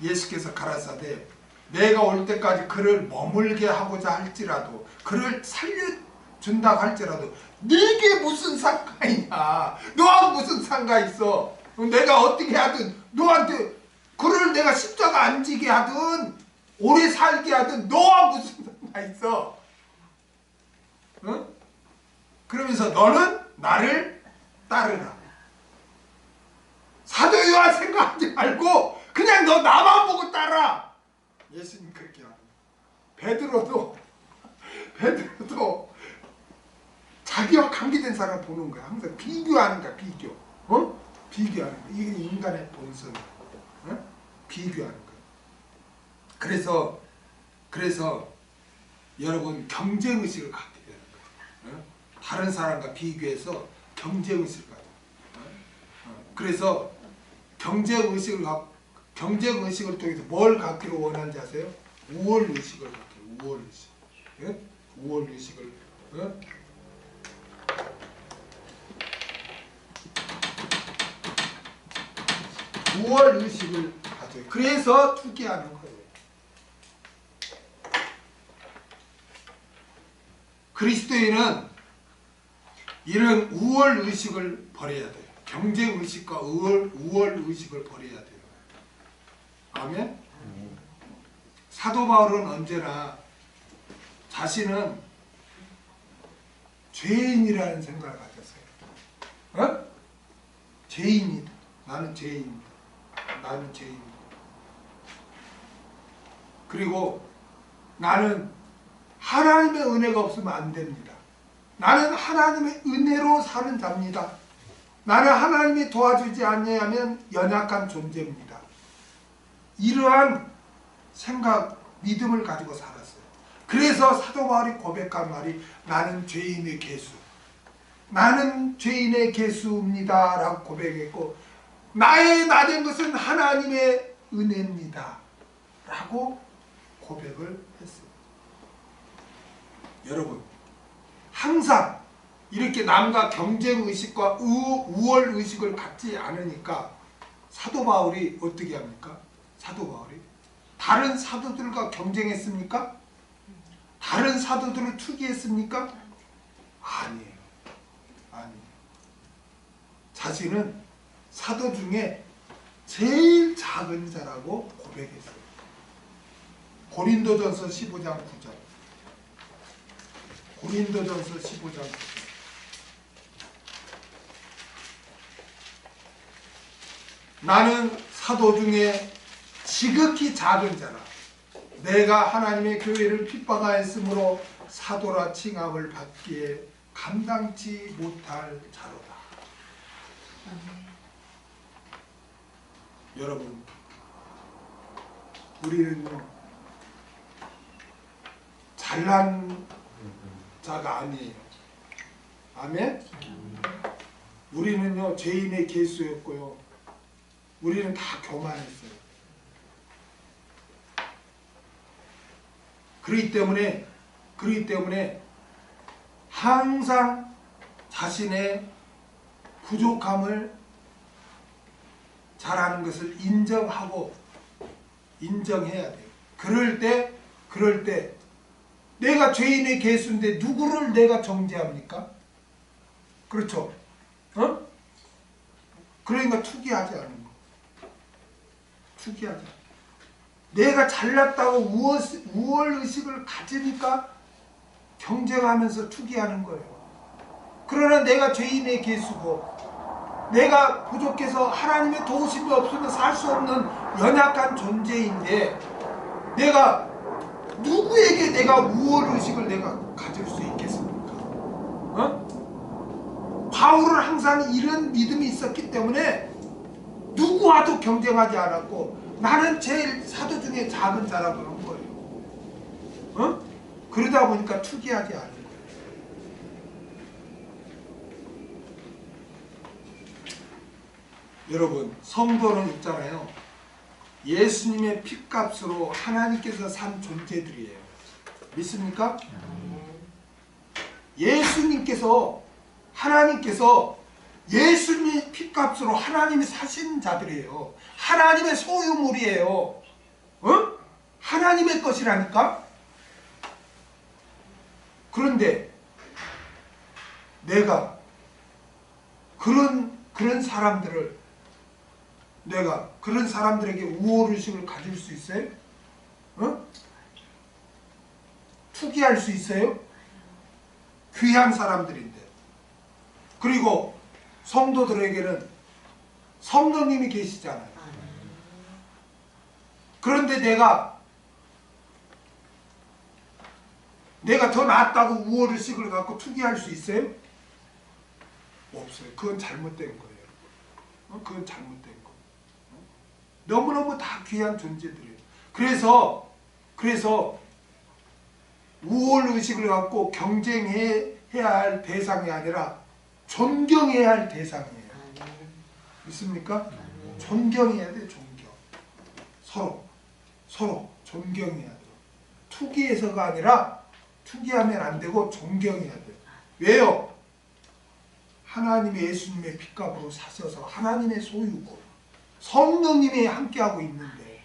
예수께서 가라사대 내가 올 때까지 그를 머물게 하고자 할지라도 그를 살려준다고 할지라도 네게 무슨 상관이냐. 너하고 무슨 상관 있어. 내가 어떻게 하든 너한테 그를 내가 십자가 안 지게 하든 오래 살게 하든 너와 무슨 상관 있어. 응? 그러면서 너는 나를 따르라. 사도 요한 생각하지 말고 그냥 너 나만 보고 따라. 예수님 그렇게 합니다. 베드로도 자기와 관계된 사람 보는 거야. 항상 비교하는 거야. 비교. 비교하는 거야. 이게 인간의 본성이야. 비교하는 거야. 그래서 여러분 경쟁의식을 갖게 되는 거예요. 다른 사람과 비교해서 경쟁의식을 갖게 돼요. 그래서 경쟁의식을 통해서 뭘 갖기를 원하는지 아세요? 우월의식을 갖기를. 우월의식. 우월의식을. 우월의식을 가져요. 그래서 투기하는 거예요. 그리스도인은 이런 우월의식을 버려야 돼요. 경쟁의식과 우월의식을 버려야 돼요. 아멘? 사도 바울은 언제나 자신은 죄인이라는 생각을 가졌어요. 어? 죄인이다. 나는 죄인이다. 나는 죄인이다. 그리고 나는 하나님의 은혜가 없으면 안 됩니다. 나는 하나님의 은혜로 사는 자입니다. 나는 하나님이 도와주지 않냐면 연약한 존재입니다. 이러한 생각, 믿음을 가지고 살았어요. 그래서 사도 바울이 고백한 말이 나는 죄인의 개수. 나는 죄인의 개수입니다. 라고 고백했고 나의 나된 것은 하나님의 은혜입니다. 라고 고백을 했어요. 여러분 항상 이렇게 남과 경쟁의식과 우월의식을 갖지 않으니까 사도 바울이 어떻게 합니까? 사도 바울이 다른 사도들과 경쟁했습니까? 다른 사도들을 투기했습니까? 아니에요. 아니에요. 자신은 사도 중에 제일 작은 자라고 고백했어요. 고린도전서 15장 9절. 고린도전서 15장 9절. 나는 사도 중에 지극히 작은 자라. 내가 하나님의 교회를 핍박하였으므로 사도라 칭함을 받기에 감당치 못할 자로다. 여러분, 우리는 잘난 자가 아니에요. 아멘? 우리는요 죄인의 개수였고요. 우리는 다 교만했어요. 그렇기 때문에 항상 자신의 부족함을 잘하는 것을 인정하고 인정해야 돼요. 그럴 때 내가 죄인의 개수인데 누구를 내가 정죄합니까? 그렇죠? 어? 그러니까 투기하지 않는 거. 투기하지 않는 거. 내가 잘났다고 우월의식을 가지니까 경쟁하면서 투기하는 거예요. 그러나 내가 죄인의 개수고 내가 부족해서 하나님의 도우심이 없으면 살 수 없는 연약한 존재인데 내가 누구에게 내가 우월의식을 내가 가질 수 있겠습니까? 어? 바울은 항상 이런 믿음이 있었기 때문에 누구와도 경쟁하지 않았고 나는 제일 사도 중에 작은 자라고 한 거예요. 어? 그러다 보니까 투기하지 않은 거예요. 여러분 성도는 있잖아요. 예수님의 핏값으로 하나님께서 산 존재들이에요. 믿습니까? 하나님께서 예수님의 핏값으로 하나님이 사신 자들이에요. 하나님의 소유물이에요. 어? 하나님의 것이라니까? 그런데 내가 그런 사람들에게 우월의식을 가질 수 있어요? 어? 투기할 수 있어요? 귀한 사람들인데. 그리고 성도들에게는 성령님이 계시잖아요. 그런데 내가 더 낫다고 우월의식을 갖고 투기할 수 있어요? 없어요. 그건 잘못된 거예요. 그건 잘못된 거예요. 너무너무 다 귀한 존재들이에요. 그래서 우월의식을 갖고 경쟁해야 할 대상이 아니라 존경해야 할 대상이에요. 믿습니까? 존경해야 돼요. 서로 존경해야 돼요. 투기해서가 아니라 투기하면 안 되고 존경해야 돼요. 왜요? 하나님이 예수님의 핏값으로 사셔서 하나님의 소유고 성령님이 함께하고 있는데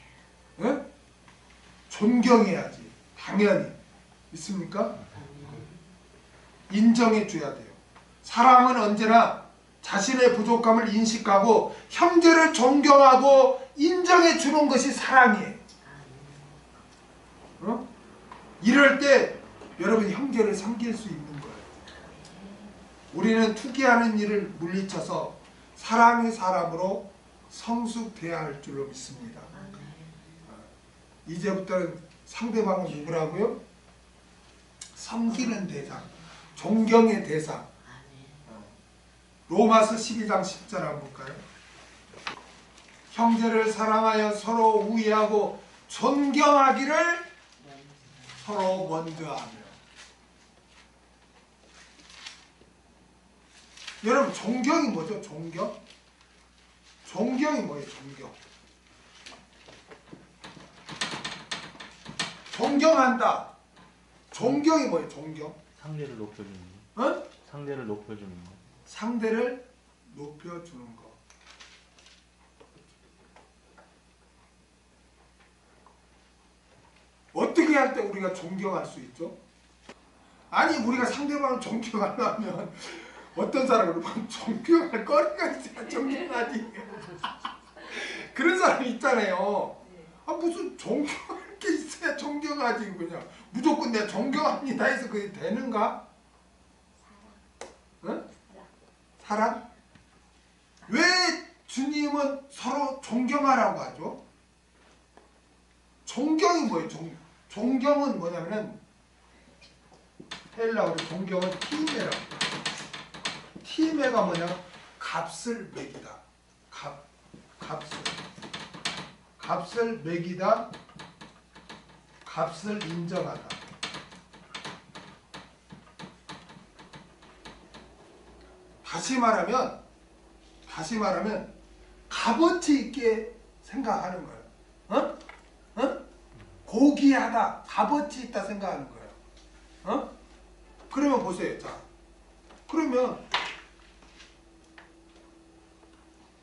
존경해야지. 당연히. 믿습니까? 인정해줘야 돼요. 사람은 언제나 자신의 부족함을 인식하고 형제를 존경하고 인정해주는 것이 사랑이에요. 이럴 때 여러분 형제를 섬길 수 있는 거예요. 우리는 투기하는 일을 물리쳐서 사랑의 사람으로 성숙돼야 할 줄로 믿습니다. 이제부터는 상대방은 누구라고요? 섬기는 대상, 존경의 대상. 로마서 12장 10절 한번 볼까요? 형제를 사랑하여 서로 우애하고 존경하기를 서로 먼저 하며. 여러분 존경이 뭐죠? 존경? 존경이 뭐예요? 존경. 존경한다. 존경이 뭐예요? 존경. 상대를 높여주는 거. 어? 상대를 높여주는 거. 상대를 높여주는 거. 어떻게 할 때 우리가 존경할 수 있죠? 아니 우리가 상대방을 존경하려면 어떤 사람을 존경할 거리가 있어야 존경하지. 그런 사람이 있잖아요. 아 무슨 존경할 게 있어야 존경하지. 그냥 무조건 내가 존경합니다 해서 그게 되는가? 응? 사랑? 왜 주님은 서로 존경하라고 하죠? 존경이 뭐예요? 존경은 뭐냐면은 헬라어로 존경은 티메라고. 티메가 뭐냐? 값을 매기다. 값을 매기다. 값을 인정하다. 다시 말하면 값어치 있게 생각하는 거예요. 어? 고귀하다, 값어치 있다 생각하는 거예요. 그러면 보세요. 자, 그러면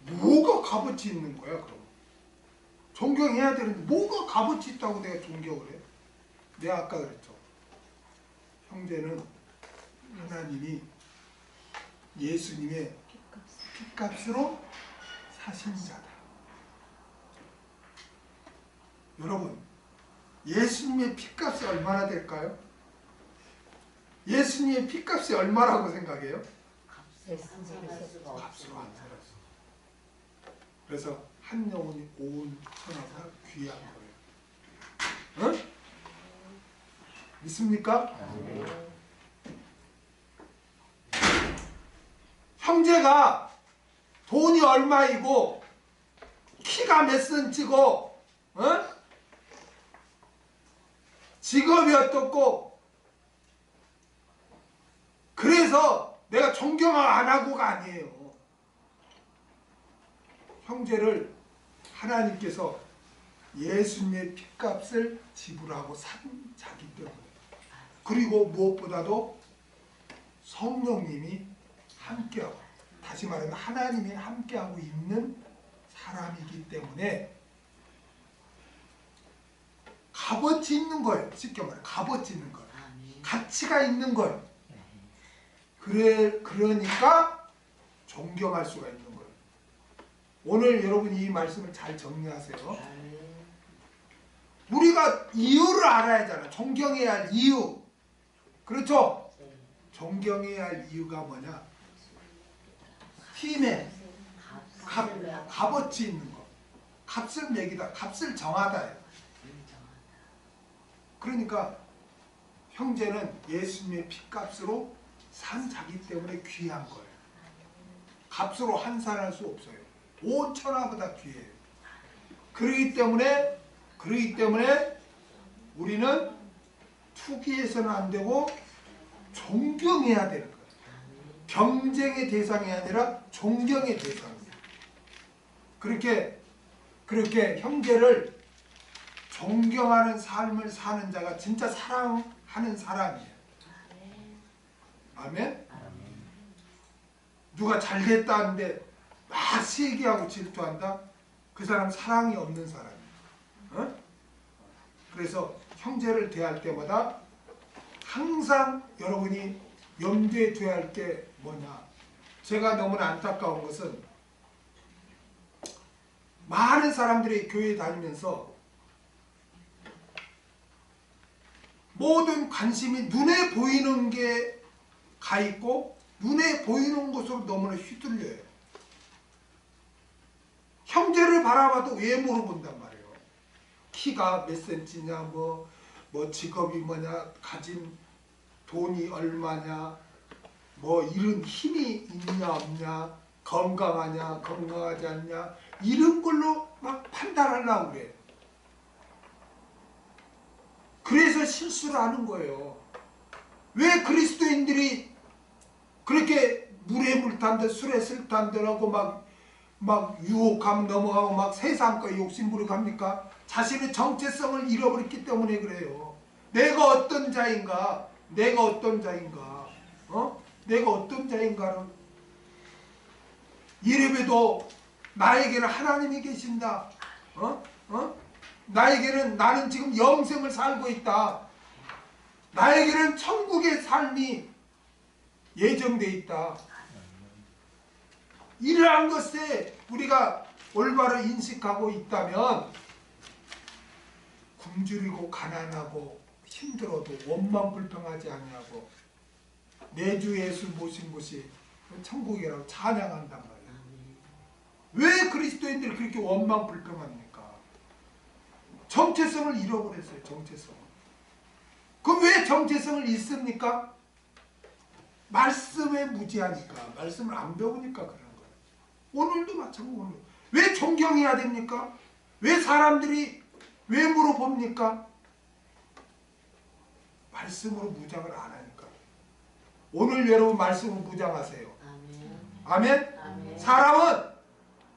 뭐가 값어치 있는 거야? 그럼 존경해야 되는데 뭐가 값어치 있다고 내가 존경을 해? 내가 아까 그랬죠. 형제는 하나님이 예수님의 핏값으로 사신 자다. 여러분, 예수님의 핏값이 얼마나 될까요? 예수님의 핏값이 얼마라고 생각해요? 값으로 안 살았어. 그래서 한 영혼이 온 천하가 귀한 거예요. 응? 믿습니까? 형제가 돈이 얼마이고 키가 몇 센치고 직업이 어떻고 그래서 내가 존경 안 하고가 아니에요. 형제를 하나님께서 예수님의 핏값을 지불하고 산 자기 때문에, 그리고 무엇보다도 성령님이 함께하고, 다시 말하면 하나님이 함께하고 있는 사람이기 때문에 값어치 있는 거예요. 쉽게 말해 값어치 있는 거예요. 가치가 있는 거예요. 그러니까 존경할 수가 있는 거예요. 오늘 여러분 이 말씀을 잘 정리하세요. 우리가 이유를 알아야 하잖아. 존경해야 할 이유. 그렇죠? 존경해야 할 이유가 뭐냐? 힘에 값어치 있는 거. 값을 매기다. 값을 정하다. 그러니까 형제는 예수님의 핏값으로 산 자기 때문에 귀한 거예요. 값으로 환산할 수 없어요. 온 천하보다 귀해요. 그러기 때문에 우리는 투기해서는 안 되고 존경해야 되는 거예요. 경쟁의 대상이 아니라 존경의 대상이에요. 그렇게 형제를 존경하는 삶을 사는 자가 진짜 사랑하는 사람이에요. 아멘? 누가 잘됐다 하는데 막 시기하고 질투한다? 그 사람 사랑이 없는 사람이에요. 그래서 형제를 대할 때마다 항상 여러분이 염두에 둬야 할 게 뭐냐? 제가 너무나 안타까운 것은 많은 사람들이 교회 다니면서 모든 관심이 눈에 보이는 게 가 있고 눈에 보이는 곳으로 너무나 휘둘려요. 형제를 바라봐도 외모로 본단 말이에요. 키가 몇 센치냐, 뭐 직업이 뭐냐, 가진 돈이 얼마냐, 뭐 이런 힘이 있냐 없냐, 건강하냐 건강하지 않냐, 이런 걸로 막 판단하려고 그래요. 그래서 실수를 하는 거예요. 왜 그리스도인들이 그렇게 물에 물탄 듯 술에 술탄 듯 하고 막 유혹하면 넘어가고 막 세상과 욕심부려 갑니까? 자신의 정체성을 잃어버렸기 때문에 그래요. 내가 어떤 자인가, 내가 어떤 자인가, 내가 어떤 자인가는 이래봬도 나에게는 하나님이 계신다. 나는 지금 영생을 살고 있다. 나에게는 천국의 삶이 예정되어 있다. 이러한 것에 우리가 올바로 인식하고 있다면 굶주리고 가난하고 힘들어도 원망불평하지 아니하고 내 주 예수 모신 곳이 천국이라고 찬양한단 말이에요. 왜 그리스도인들이 그렇게 원망불평합니까? 정체성을 잃어버렸어요. 정체성을. 그럼 왜 정체성을 잃습니까? 말씀에 무지하니까, 말씀을 안 배우니까 그러는 거예요. 오늘도 마찬가지로. 왜 존경해야 됩니까? 왜 사람들이 외모로 봅니까? 말씀으로 무장을 안 하니까. 오늘 여러분 말씀으로 무장하세요. 아멘? 아멘. 사람은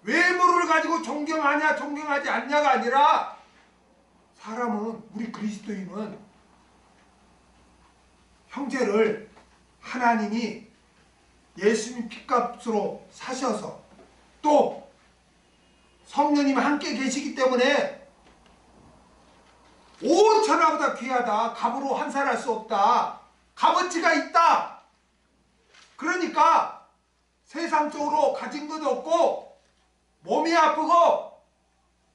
외모를 가지고 존경하냐 존경하지 않냐가 아니라, 사람은, 우리 그리스도인은 형제를 하나님이 예수님 핏값으로 사셔서 또 성령님이 함께 계시기 때문에 온 천하보다 귀하다. 값으로 환산할 수 없다. 값어치가 있다. 그러니까 세상적으로 가진 것도 없고 몸이 아프고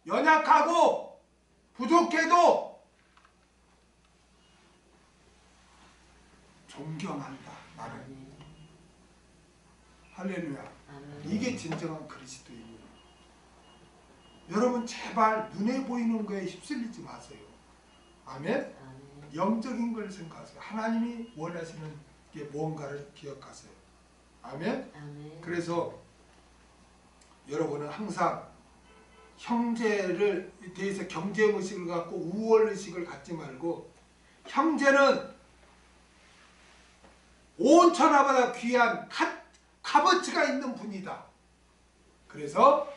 연약하고 부족해도 존경한다. 나는. 할렐루야. 이게 진정한 그리스도인이에요. 여러분 제발 눈에 보이는 거에 휩쓸리지 마세요. 아멘? 영적인 걸 생각하세요. 하나님이 원하시는 게 뭔가를 기억하세요. 아멘? 그래서 여러분은 항상 형제를 대해서 경쟁의식을 갖고 우월의식을 갖지 말고, 형제는 온 천하보다 귀한 값어치가 있는 분이다. 그래서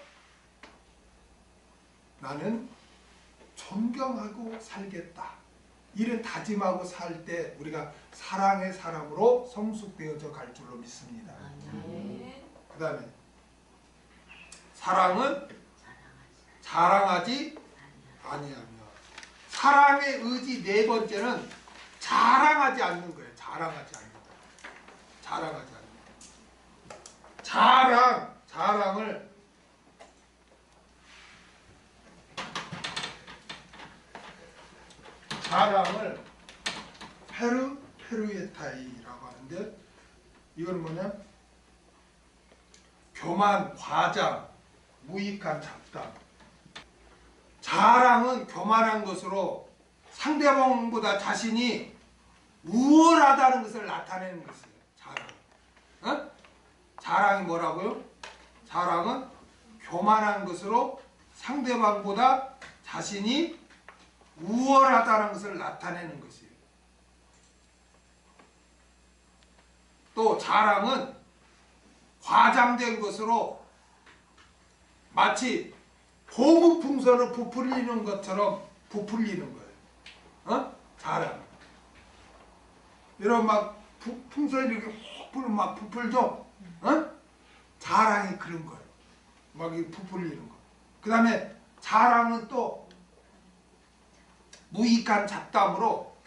나는 존경하고 살겠다. 이를 다짐하고 살 때 우리가 사랑의 사람으로 성숙되어져 갈 줄로 믿습니다. 그 다음에 사랑은 자랑하지 아니하며. 사랑의 의지 네 번째는 자랑하지 않는 거예요. 자랑하지 않는 거예요. 자랑하지 않는 거예요. 자랑을 페루에타이라고 하는데, 이건 뭐냐? 교만, 과장, 무익한 잡담. 자랑은 교만한 것으로 상대방보다 자신이 우월하다는 것을 나타내는 것이에요. 자랑. 자랑이 뭐라고요? 자랑은 교만한 것으로 상대방보다 자신이 우월하다는 것을 나타내는 것이에요. 또 자랑은 과장된 것으로 마치 고무풍선을 부풀리는 것처럼 부풀리는 거예요. 자랑. 여러분 막 풍선이 이렇게 훅 불면 막 부풀죠? 자랑이 그런 거예요. 막 이렇게 부풀리는 거. 그 다음에 자랑은 또 무익한 잡담으로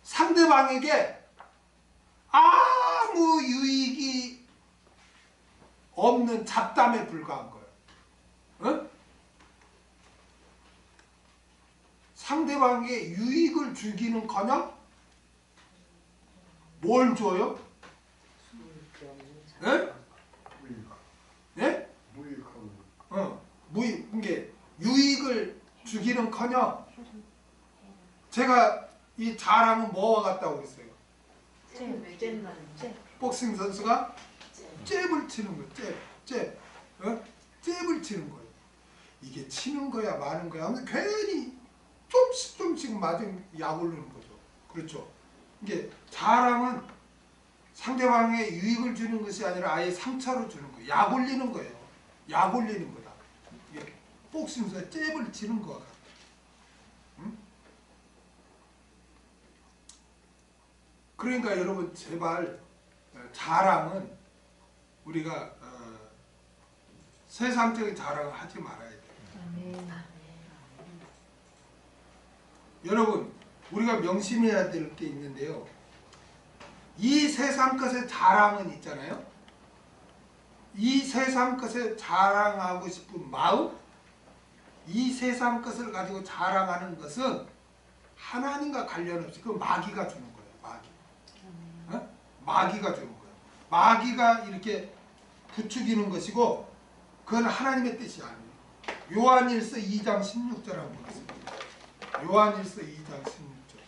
상대방에게 아무 유익이 없는 잡담에 불과한 거예요. 상대방에게 유익을 주기는커녕 뭘 줘요? 예? 예? 이게 유익을 주기는커녕 제가 이 자랑은 뭐와 같다고 그랬어요? 복싱 선수가 잽을 치는 거예요. 잽을 치는 거예요. 이게 치는 거야 마는 거야 하면 괜히 조금씩 맞은 약 올리는 거죠. 그렇죠. 이게 자랑은 상대방에 유익을 주는 것이 아니라 아예 상처를 주는 거예요. 약 올리는 거예요. 약 올리는 거다. 이게 복싱에서 잽을 치는 거야. 응? 그러니까 여러분 제발 자랑은 우리가 세상적인 자랑을 하지 말아야 돼요. 여러분 우리가 명심해야 될 게 있는데요. 이 세상 것의 자랑은 있잖아요. 이 세상 것에 자랑하고 싶은 마음, 이 세상 것을 가지고 자랑하는 것은 하나님과 관련 없이 그 마귀가 주는 거예요. 마귀가 주는 거예요. 마귀가 이렇게 부추기는 것이고 그건 하나님의 뜻이 아니에요. 요한일서 2장 16절 한번 보겠습니다. 요한일서 2장 16절.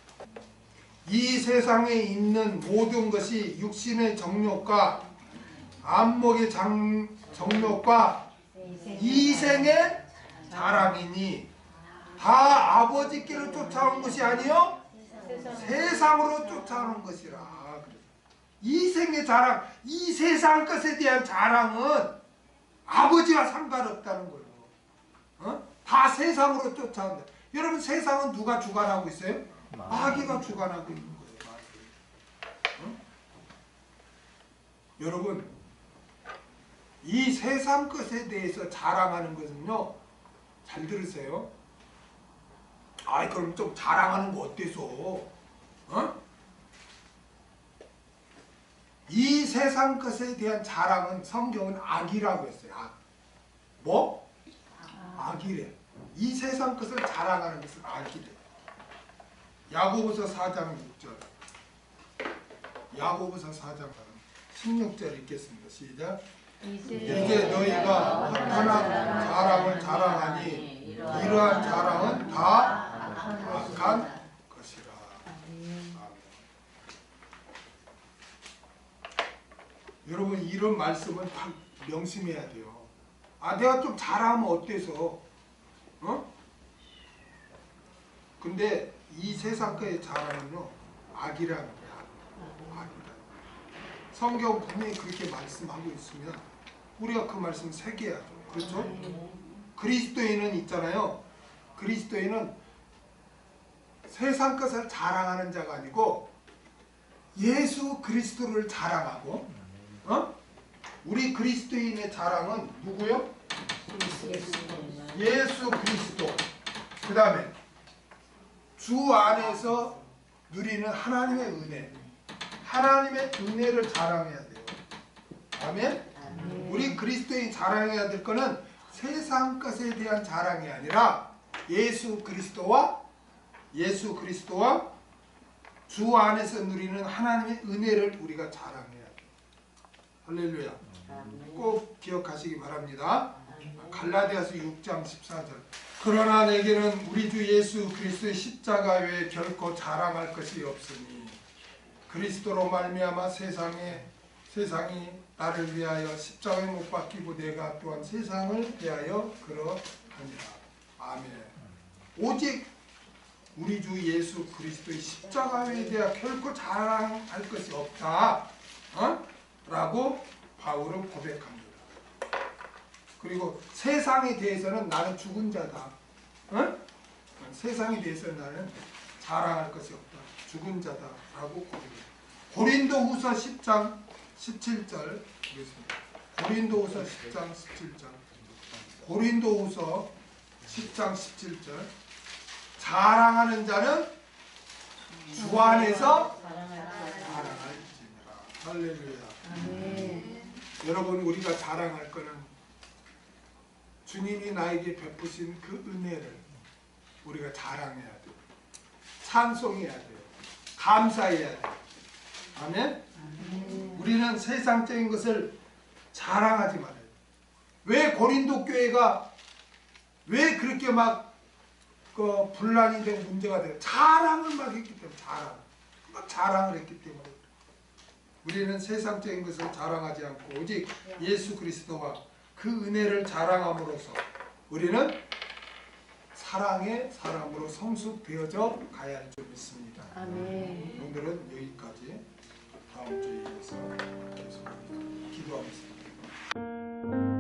이 세상에 있는 모든 것이 육신의 정욕과 안목의 정욕과 이생의 자랑이니 다 아버지께로 쫓아온 것이 아니요 세상으로 쫓아오는 것이라. 이생의 자랑, 이 세상 것에 대한 자랑은 아버지와 상관없다는 거예요. 다 세상으로 쫓아온다. 여러분 세상은 누가 주관하고 있어요? 마귀가 주관하고 있는 거예요. 여러분 이 세상 것에 대해서 자랑하는 것은요, 잘 들으세요. 아이 그럼 좀 자랑하는 거 어때서? 이 세상 것에 대한 자랑은 성경은 악이라고 했어요. 악. 뭐? 악이래. 이 세상 것을 자랑하는 것은 악이래. 야고보서 4장 6절. 야고보서 4장 16절 읽겠습니다. 시작. 이제 너희가 허탄한 자랑을 자랑하니 이러한 자랑은 다 악한 것이라. 아멘. 여러분 이런 말씀은 다 명심해야 돼요. 아 내가 좀 잘하면 어때서? 근데 이 세상 거의 자랑은요 악이라는 거야. 악이다. 성경 분명히 그렇게 말씀하고 있으면 우리가 그 말씀 새겨야죠. 그렇죠? 그리스도인은 있잖아요. 그리스도인은 세상 것을 자랑하는 자가 아니고 예수 그리스도를 자랑하고, 우리 그리스도인의 자랑은 누구요? 예수 그리스도. 그 다음에 주 안에서 누리는 하나님의 은혜. 하나님의 은혜를 자랑해야 돼요. 아멘? 우리 그리스도인이 자랑해야 될 거는 세상 것에 대한 자랑이 아니라 예수 그리스도와 주 안에서 누리는 하나님의 은혜를 우리가 자랑해야 돼요. 할렐루야. 꼭 기억하시기 바랍니다. 갈라디아서 6장 14절. 그러나 내게는 우리 주 예수 그리스도의 십자가 외에 결코 자랑할 것이 없으니 그리스도로 말미암아 세상이 나를 위하여 십자가에 못 박히고 내가 또한 세상을 위하여 그러하니라. 아멘. 오직 우리 주 예수 그리스도의 십자가에 대하 결코 자랑할 것이 없다. 라고 바울은 고백합니다. 그리고 세상에 대해서는 나는 죽은 자다. 세상에 대해서는 나는 자랑할 것이 없다. 죽은 자다. 라고 고백합니다. 고린도후서 10장 17절 보겠습니다. 고린도후서 10장 17절. 고린도후서 10장 17절. 자랑하는 자는 주 안에서 자랑할지니라. 할렐루야. 여러분 우리가 자랑할 것은 주님이 나에게 베푸신 그 은혜를, 우리가 자랑해야 돼요. 찬송해야 돼요. 감사해야 돼요. 아멘? 우리는 세상적인 것을 자랑하지 말아요. 왜 고린도 교회가 왜 그렇게 막 분란이 되고 문제가 돼요? 자랑을 막 했기 때문에 막 자랑을 했기 때문에 우리는 세상적인 것을 자랑하지 않고 오직 예수 그리스도와 그 은혜를 자랑함으로써 우리는 사랑의 사람으로 성숙되어져 가야 할 줄 믿습니다. 아멘. 오늘은 여기까지. 다음 주에 이어서 계속 기도하겠습니다.